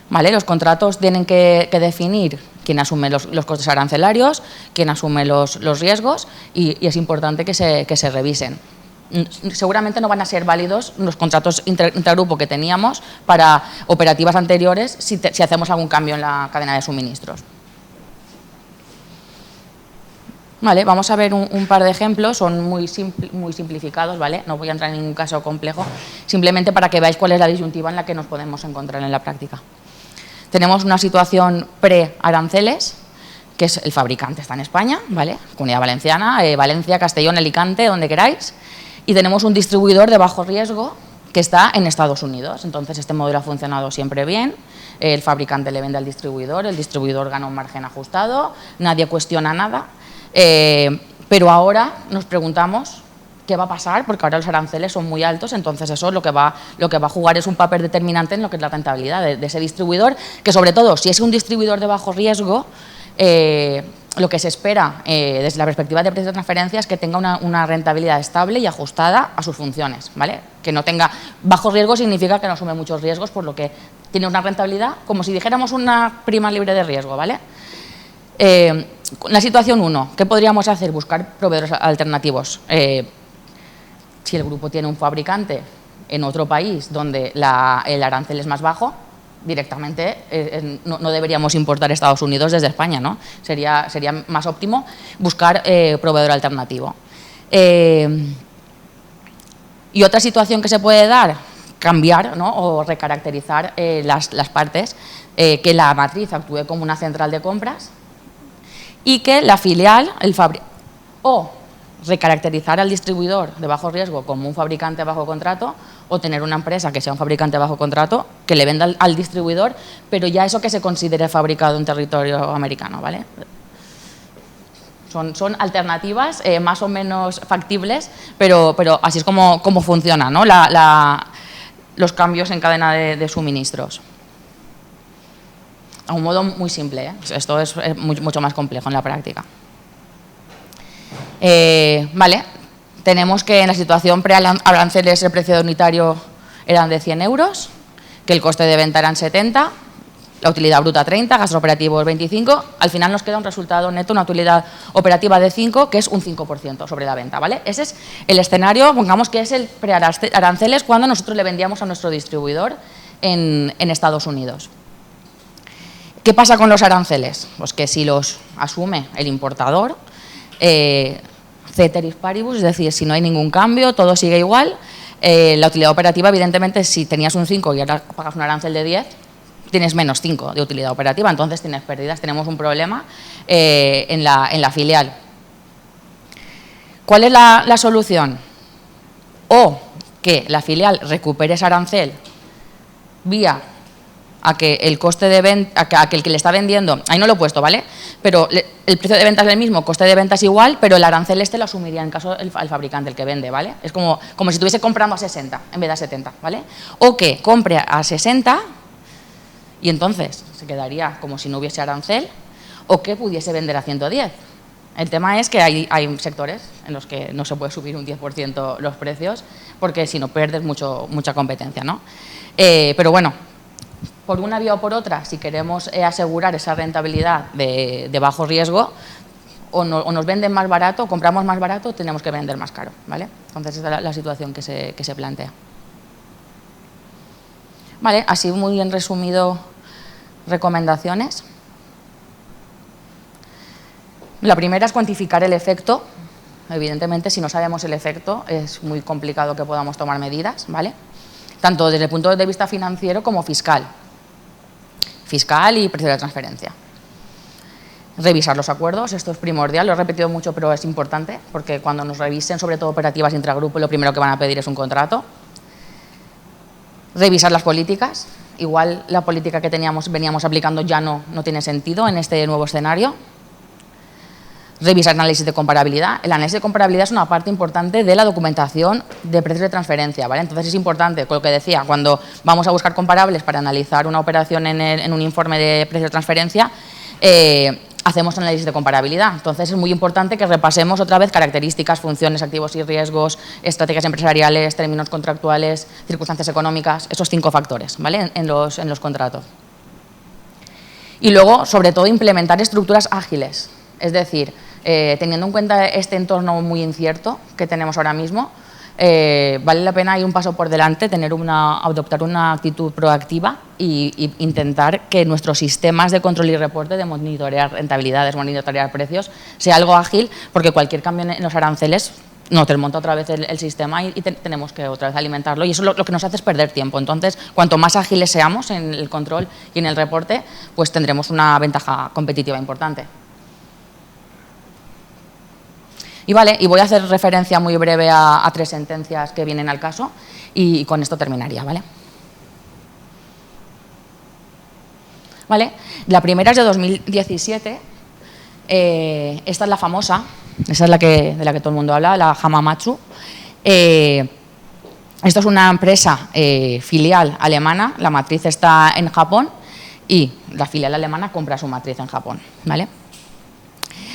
¿Vale? Los contratos tienen que definir quién asume los costes arancelarios, quién asume los riesgos y es importante que se revisen. Seguramente no van a ser válidos los contratos intergrupo que teníamos para operativas anteriores si hacemos algún cambio en la cadena de suministros. Vale, vamos a ver un par de ejemplos, son muy simplificados, ¿vale? No voy a entrar en ningún caso complejo, simplemente para que veáis cuál es la disyuntiva en la que nos podemos encontrar en la práctica. Tenemos una situación pre-aranceles, que es el fabricante está en España, ¿vale? Comunidad Valenciana, Valencia, Castellón, Alicante, donde queráis. Y tenemos un distribuidor de bajo riesgo que está en Estados Unidos. Entonces, este modelo ha funcionado siempre bien. El fabricante le vende al distribuidor, el distribuidor gana un margen ajustado, nadie cuestiona nada. Pero ahora nos preguntamos qué va a pasar, porque ahora los aranceles son muy altos, entonces eso lo que va a jugar es un papel determinante en lo que es la rentabilidad de ese distribuidor, que sobre todo, si es un distribuidor de bajo riesgo, lo que se espera desde la perspectiva de precios de transferencia es que tenga una rentabilidad estable y ajustada a sus funciones, ¿vale? Que no tenga bajo riesgo significa que no asume muchos riesgos, por lo que tiene una rentabilidad como si dijéramos una prima libre de riesgo, ¿vale? La situación 1, ¿qué podríamos hacer? Buscar proveedores alternativos. Si el grupo tiene un fabricante en otro país donde el arancel es más bajo, directamente no deberíamos importar a Estados Unidos desde España, ¿no? Sería más óptimo buscar proveedor alternativo. Y otra situación que se puede dar, cambiar, ¿no? O recaracterizar las partes, que la matriz actúe como una central de compras y que la filial, o recaracterizar al distribuidor de bajo riesgo como un fabricante bajo contrato, o tener una empresa que sea un fabricante bajo contrato que le venda al distribuidor, pero ya eso que se considere fabricado en territorio americano, ¿vale? Son alternativas más o menos factibles, pero así es como funciona, ¿no? Los cambios en cadena de suministros. A un modo muy simple, ¿eh? Esto es mucho más complejo en la práctica. Vale, tenemos que en la situación pre-aranceles el precio unitario eran de 100 euros, que el coste de venta eran 70, la utilidad bruta 30, gastos operativos 25, al final nos queda un resultado neto, una utilidad operativa de 5, que es un 5% sobre la venta, ¿vale? Ese es el escenario, pongamos que es el pre-aranceles cuando nosotros le vendíamos a nuestro distribuidor en Estados Unidos. ¿Qué pasa con los aranceles? Pues que si los asume el importador, ceteris paribus, es decir, si no hay ningún cambio, todo sigue igual, la utilidad operativa, evidentemente, si tenías un 5 y ahora pagas un arancel de 10, tienes menos 5 de utilidad operativa, entonces tienes pérdidas, tenemos un problema en la filial. ¿Cuál es la solución? O que la filial recupere ese arancel vía a que el coste de venta, a que el que le está vendiendo, ahí no lo he puesto, ¿vale? Pero el precio de venta es el mismo, coste de venta es igual, pero el arancel lo asumiría en caso el fabricante, el que vende, ¿vale? Es como si estuviese comprando a 60 en vez de a 70, ¿vale? O que compre a 60 y entonces se quedaría como si no hubiese arancel, o que pudiese vender a 110. El tema es que hay sectores en los que no se puede subir un 10% los precios, porque si no pierdes mucha competencia, ¿no? Pero bueno, por una vía o por otra, si queremos asegurar esa rentabilidad de bajo riesgo, o nos venden más barato, o compramos más barato, o tenemos que vender más caro, ¿vale? Entonces esa es la situación que se plantea. Vale, así muy en resumido, recomendaciones. La primera es cuantificar el efecto. Evidentemente, si no sabemos el efecto, es muy complicado que podamos tomar medidas, ¿vale? Tanto desde el punto de vista financiero como fiscal. Fiscal y precio de transferencia. Revisar los acuerdos, esto es primordial, lo he repetido mucho, pero es importante, porque cuando nos revisen, sobre todo operativas intragrupo, lo primero que van a pedir es un contrato. Revisar las políticas. Igual la política que veníamos aplicando ya no tiene sentido en este nuevo escenario. Revisar análisis de comparabilidad. El análisis de comparabilidad es una parte importante de la documentación de precios de transferencia, ¿vale? Entonces es importante, con lo que decía, cuando vamos a buscar comparables para analizar una operación en un informe de precio de transferencia, hacemos análisis de comparabilidad. Entonces es muy importante que repasemos otra vez características, funciones, activos y riesgos, estrategias empresariales, términos contractuales, circunstancias económicas, esos 5 factores, ¿vale? en los contratos. Y luego, sobre todo, implementar estructuras ágiles, es decir, teniendo en cuenta este entorno muy incierto que tenemos ahora mismo, vale la pena ir un paso por delante, adoptar una actitud proactiva y intentar que nuestros sistemas de control y reporte, de monitorear rentabilidades, monitorear precios, sea algo ágil, porque cualquier cambio en los aranceles nos desmonta otra vez el sistema y tenemos que otra vez alimentarlo, y eso lo que nos hace es perder tiempo. Entonces, cuanto más ágiles seamos en el control y en el reporte, pues tendremos una ventaja competitiva importante. Y vale, y voy a hacer referencia muy breve a 3 sentencias que vienen al caso y con esto terminaría, ¿vale? Vale, la primera es de 2017, esta es la famosa, esa es de la que todo el mundo habla, la Hamamatsu. Esto es una empresa filial alemana, la matriz está en Japón y la filial alemana compra su matriz en Japón, ¿vale?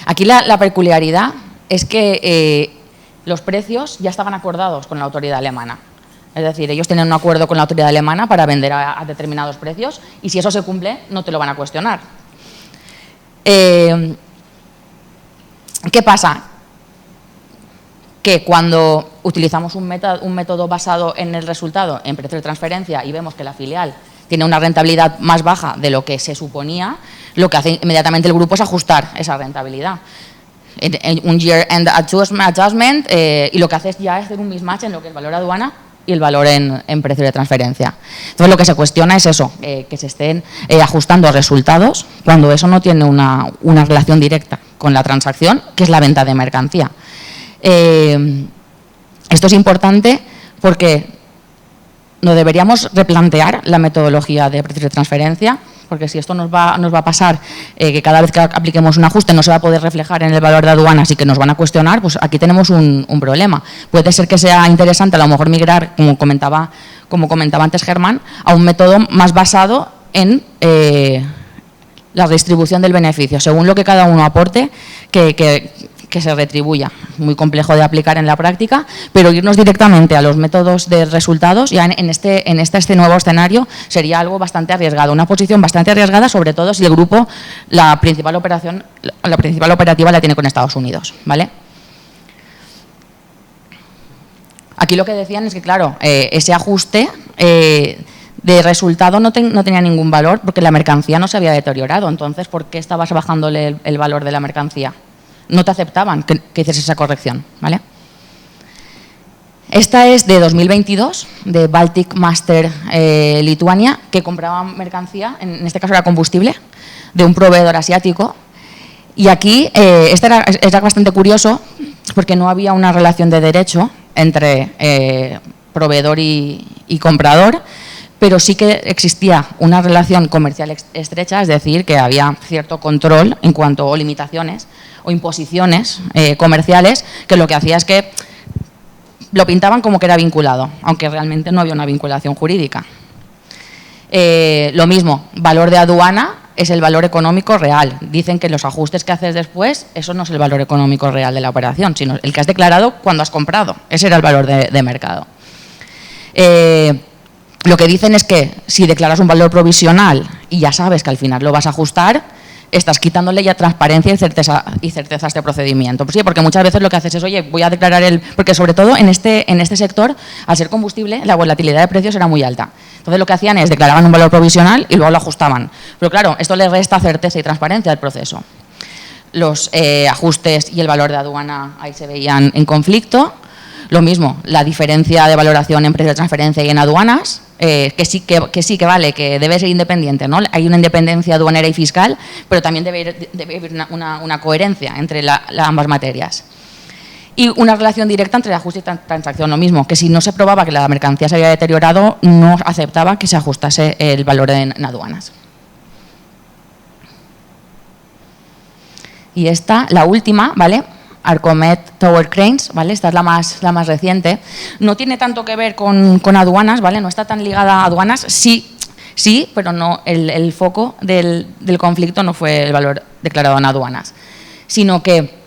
Aquí la peculiaridad es que los precios ya estaban acordados con la autoridad alemana. Es decir, ellos tienen un acuerdo con la autoridad alemana para vender a determinados precios y si eso se cumple, no te lo van a cuestionar. ¿Qué pasa? Que cuando utilizamos un método basado en el resultado, en precio de transferencia, y vemos que la filial tiene una rentabilidad más baja de lo que se suponía, lo que hace inmediatamente el grupo es ajustar esa rentabilidad. Un year-end adjustment, y lo que hace es ya hacer un mismatch en lo que es valor aduana y el valor en precio de transferencia. Entonces, lo que se cuestiona es eso, que se estén ajustando resultados cuando eso no tiene una relación directa con la transacción, que es la venta de mercancía. Esto es importante porque no deberíamos replantear la metodología de precios de transferencia, porque si esto nos va a pasar, que cada vez que apliquemos un ajuste no se va a poder reflejar en el valor de aduanas y que nos van a cuestionar, pues aquí tenemos un problema. Puede ser que sea interesante a lo mejor migrar, como comentaba antes Germán, a un método más basado en la distribución del beneficio, según lo que cada uno aporte, que se retribuya. Muy complejo de aplicar en la práctica, pero irnos directamente a los métodos de resultados ya en este nuevo escenario sería algo bastante arriesgado, una posición bastante arriesgada, sobre todo si el grupo la principal operativa la tiene con Estados Unidos, ¿vale? Aquí lo que decían es que, claro, ese ajuste de resultado no tenía ningún valor porque la mercancía no se había deteriorado. Entonces, ¿por qué estabas bajándole el valor de la mercancía? No te aceptaban que hicieses esa corrección, ¿vale? Esta es de 2022, de Baltic Master Lituania, que compraban mercancía, en este caso era combustible, de un proveedor asiático. Y aquí, era bastante curioso, porque no había una relación de derecho entre proveedor y comprador, pero sí que existía una relación comercial estrecha, es decir, que había cierto control en cuanto a limitaciones o imposiciones comerciales, que lo que hacía es que lo pintaban como que era vinculado, aunque realmente no había una vinculación jurídica. Lo mismo, valor de aduana es el valor económico real. Dicen que los ajustes que haces después, eso no es el valor económico real de la operación, sino el que has declarado cuando has comprado. Ese era el valor de mercado. Lo que dicen es que si declaras un valor provisional y ya sabes que al final lo vas a ajustar, estás quitándole ya transparencia y certeza a este procedimiento. Pues sí, porque muchas veces lo que haces es, oye, voy a declarar porque sobre todo en este sector, al ser combustible, la volatilidad de precios era muy alta. Entonces lo que hacían es declaraban un valor provisional y luego lo ajustaban. Pero claro, esto le resta certeza y transparencia al proceso. Los ajustes y el valor de aduana ahí se veían en conflicto. Lo mismo, la diferencia de valoración en precio de transferencia y en aduanas, que sí que vale, que debe ser independiente, ¿no? Hay una independencia aduanera y fiscal, pero también debe haber una coherencia entre ambas materias. Y una relación directa entre ajuste y transacción, lo mismo, que si no se probaba que la mercancía se había deteriorado, no aceptaba que se ajustase el valor en aduanas. Y esta, la última, ¿vale? Arcomet Tower Cranes, ¿vale? Esta es la más reciente. No tiene tanto que ver con aduanas, ¿vale? No está tan ligada a aduanas. Sí, pero no, el foco del conflicto no fue el valor declarado en aduanas, sino que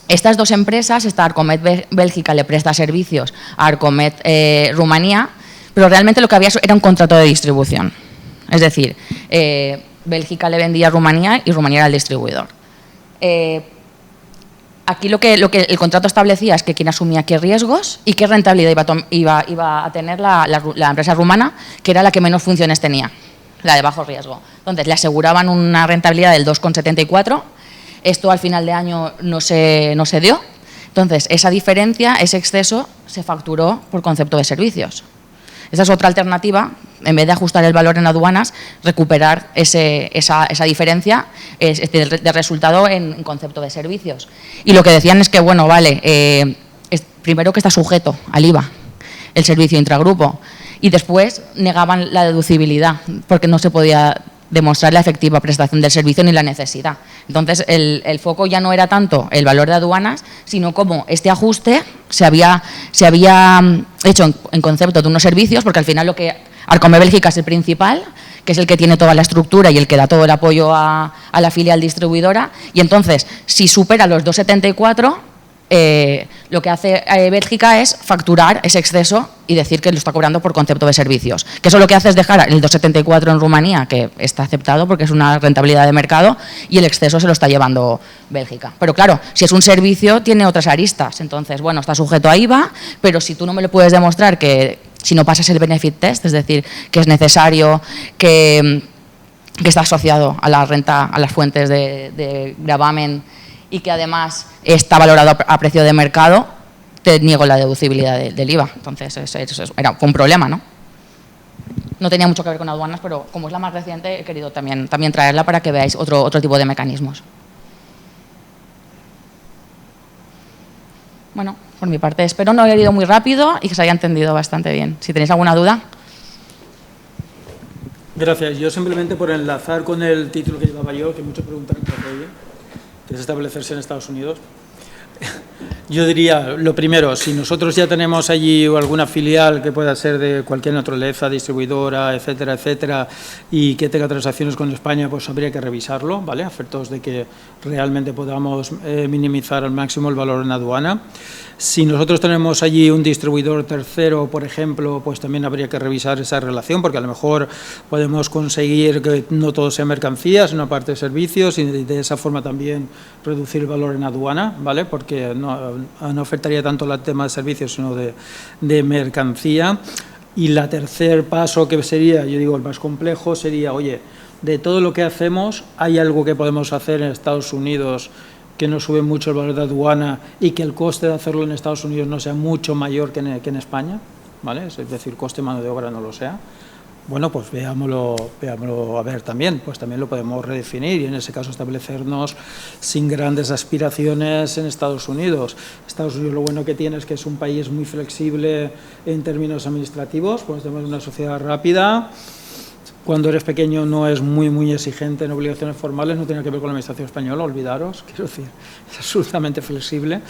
estas dos empresas, esta Arcomet Bélgica le presta servicios a Arcomet Rumanía, pero realmente lo que había era un contrato de distribución. Es decir, Bélgica le vendía a Rumanía y Rumanía era el distribuidor. Aquí lo que el contrato establecía es que quien asumía qué riesgos y qué rentabilidad iba a tener la empresa rumana, que era la que menos funciones tenía, la de bajo riesgo. Entonces, le aseguraban una rentabilidad del 2,74. Esto al final de año no se dio. Entonces, esa diferencia, ese exceso, se facturó por concepto de servicios. Esa es otra alternativa, en vez de ajustar el valor en aduanas, recuperar esa diferencia de resultado en concepto de servicios. Y lo que decían es que, bueno, vale, primero que está sujeto al IVA, el servicio intragrupo, y después negaban la deducibilidad, porque no se podía demostrar la efectiva prestación del servicio ni la necesidad. Entonces, el foco ya no era tanto el valor de aduanas, sino cómo este ajuste se había hecho en concepto de unos servicios, porque al final lo que Arcomet Bélgica es el principal, que es el que tiene toda la estructura y el que da todo el apoyo a la filial distribuidora, y entonces, si supera los 2,74, lo que hace Bélgica es facturar ese exceso y decir que lo está cobrando por concepto de servicios. Que eso lo que hace es dejar el 2,74 en Rumanía, que está aceptado porque es una rentabilidad de mercado, y el exceso se lo está llevando Bélgica. Pero claro, si es un servicio, tiene otras aristas. Entonces, bueno, está sujeto a IVA, pero si tú no me lo puedes demostrar que si no pasas el benefit test, es decir, que es necesario, que está asociado a la renta, a las fuentes de gravamen, y que además está valorado a precio de mercado, te niego la deducibilidad del IVA. Entonces, fue un problema, ¿no? No tenía mucho que ver con aduanas, pero como es la más reciente, he querido también traerla para que veáis otro tipo de mecanismos. Bueno, por mi parte, espero no haber ido muy rápido y que se haya entendido bastante bien. Si tenéis alguna duda. Gracias. Yo simplemente por enlazar con el título que llevaba yo, que muchos preguntan por ello, que es establecerse en Estados Unidos. Yo diría, lo primero, si nosotros ya tenemos allí alguna filial que pueda ser de cualquier naturaleza, distribuidora, etcétera, etcétera, y que tenga transacciones con España, pues habría que revisarlo, ¿vale? A efectos de que realmente podamos minimizar al máximo el valor en aduana. Si nosotros tenemos allí un distribuidor tercero, por ejemplo, pues también habría que revisar esa relación, porque a lo mejor podemos conseguir que no todo sea mercancía, sino parte de servicios, y de esa forma también reducir el valor en aduana, ¿vale? Porque no afectaría tanto el tema de servicios, sino de mercancía. Y la tercer paso, que sería, yo digo, el más complejo, sería, oye, de todo lo que hacemos, ¿hay algo que podemos hacer en Estados Unidos que no sube mucho el valor de aduana y que el coste de hacerlo en Estados Unidos no sea mucho mayor que en España? ¿Vale? Es decir, coste de mano de obra no lo sea. Bueno, pues veámoslo a ver también, pues también lo podemos redefinir y en ese caso establecernos sin grandes aspiraciones en Estados Unidos. Estados Unidos lo bueno que tiene es que es un país muy flexible en términos administrativos, pues tenemos una sociedad rápida. Cuando eres pequeño no es muy exigente en obligaciones formales, no tiene que ver con la administración española, olvidaros, quiero decir, es absolutamente flexible,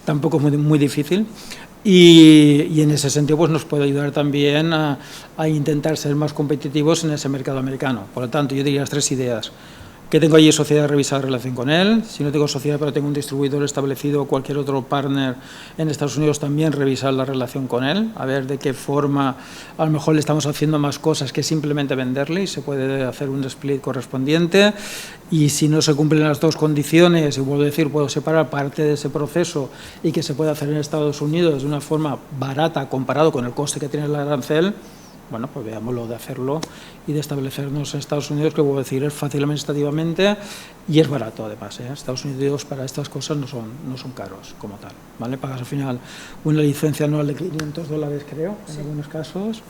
tampoco es muy difícil. Y en ese sentido pues nos puede ayudar también a intentar ser más competitivos en ese mercado americano. Por lo tanto, yo diría las 3 ideas. Que tengo allí sociedad, revisar la relación con él. Si no tengo sociedad pero tengo un distribuidor establecido o cualquier otro partner en Estados Unidos, también revisar la relación con él, a ver de qué forma a lo mejor le estamos haciendo más cosas que simplemente venderle y se puede hacer un split correspondiente. Y si no se cumplen las 2 condiciones, y vuelvo a decir, puedo separar parte de ese proceso y que se puede hacer en Estados Unidos de una forma barata comparado con el coste que tiene el arancel, bueno, pues veámoslo de hacerlo y de establecernos en Estados Unidos, que puedo decir, es fácil administrativamente y es barato además, ¿eh? Estados Unidos para estas cosas no son caros como tal, ¿vale? Pagas al final una licencia anual de $500, creo, en algunos casos,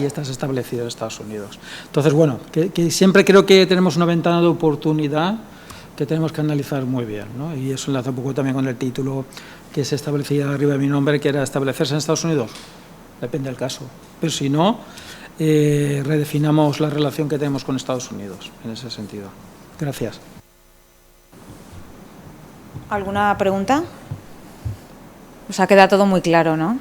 y estás establecido en Estados Unidos. Entonces, bueno, que siempre creo que tenemos una ventana de oportunidad que tenemos que analizar muy bien, ¿no? Y eso enlaza un poco también con el título que se establecía arriba de mi nombre, que era establecerse en Estados Unidos. Depende del caso, pero si no, redefinamos la relación que tenemos con Estados Unidos en ese sentido. Gracias. ¿Alguna pregunta? Os ha quedado todo muy claro, ¿no?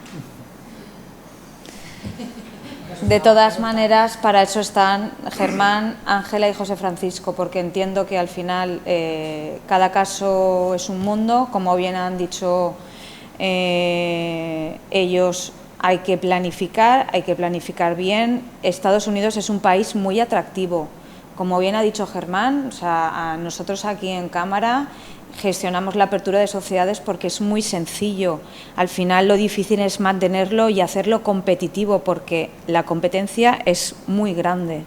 De todas maneras, para eso están Germán, Ángela y José Francisco, porque entiendo que al final cada caso es un mundo, como bien han dicho ellos. Hay que planificar bien. Estados Unidos es un país muy atractivo. Como bien ha dicho Germán, o sea, a nosotros aquí en Cámara gestionamos la apertura de sociedades porque es muy sencillo. Al final lo difícil es mantenerlo y hacerlo competitivo porque la competencia es muy grande.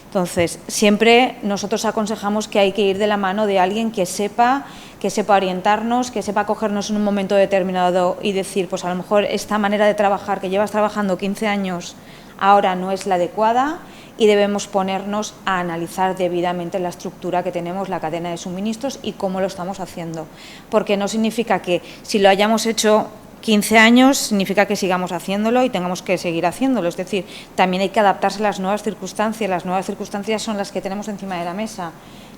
Entonces, siempre nosotros aconsejamos que hay que ir de la mano de alguien que sepa orientarnos, que sepa cogernos en un momento determinado y decir, pues a lo mejor esta manera de trabajar que llevas trabajando 15 años ahora no es la adecuada y debemos ponernos a analizar debidamente la estructura que tenemos, la cadena de suministros y cómo lo estamos haciendo. Porque no significa que si lo hayamos hecho 15 años significa que sigamos haciéndolo y tengamos que seguir haciéndolo, es decir, también hay que adaptarse a las nuevas circunstancias son las que tenemos encima de la mesa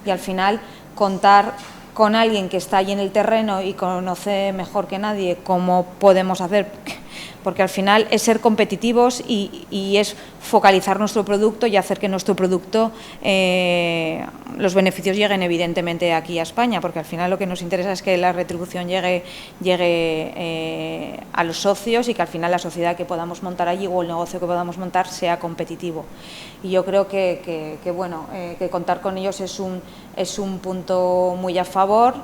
y al final contar con alguien que está allí en el terreno y conoce mejor que nadie cómo podemos hacer, porque al final es ser competitivos y es focalizar nuestro producto y hacer que nuestro producto, los beneficios lleguen evidentemente aquí a España, porque al final lo que nos interesa es que la retribución llegue a los socios y que al final la sociedad que podamos montar allí o el negocio que podamos montar sea competitivo. Y yo creo que contar con ellos es un punto muy a favor.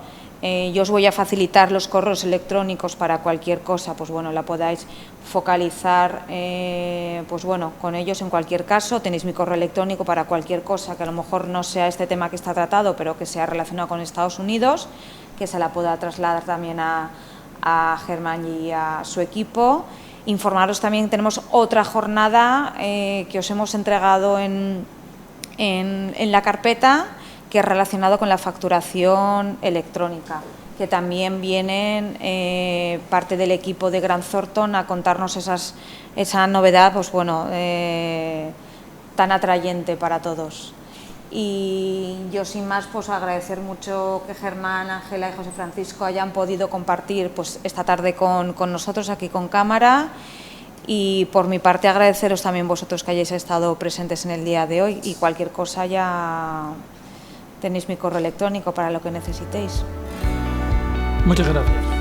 Yo os voy a facilitar los correos electrónicos para cualquier cosa, pues bueno, la podáis focalizar con ellos en cualquier caso. Tenéis mi correo electrónico para cualquier cosa que a lo mejor no sea este tema que está tratado, pero que sea relacionado con Estados Unidos, que se la pueda trasladar también a Germán y a su equipo. Informaros también, tenemos otra jornada que os hemos entregado en la carpeta, que es relacionado con la facturación electrónica, que también vienen parte del equipo de Grant Thornton a contarnos esa novedad, pues bueno, tan atrayente para todos. Y yo sin más, pues agradecer mucho que Germán, Ángela y José Francisco hayan podido compartir pues esta tarde con nosotros aquí con Cámara. Y por mi parte agradeceros también vosotros que hayáis estado presentes en el día de hoy y cualquier cosa ya tenéis mi correo electrónico para lo que necesitéis. Muchas gracias.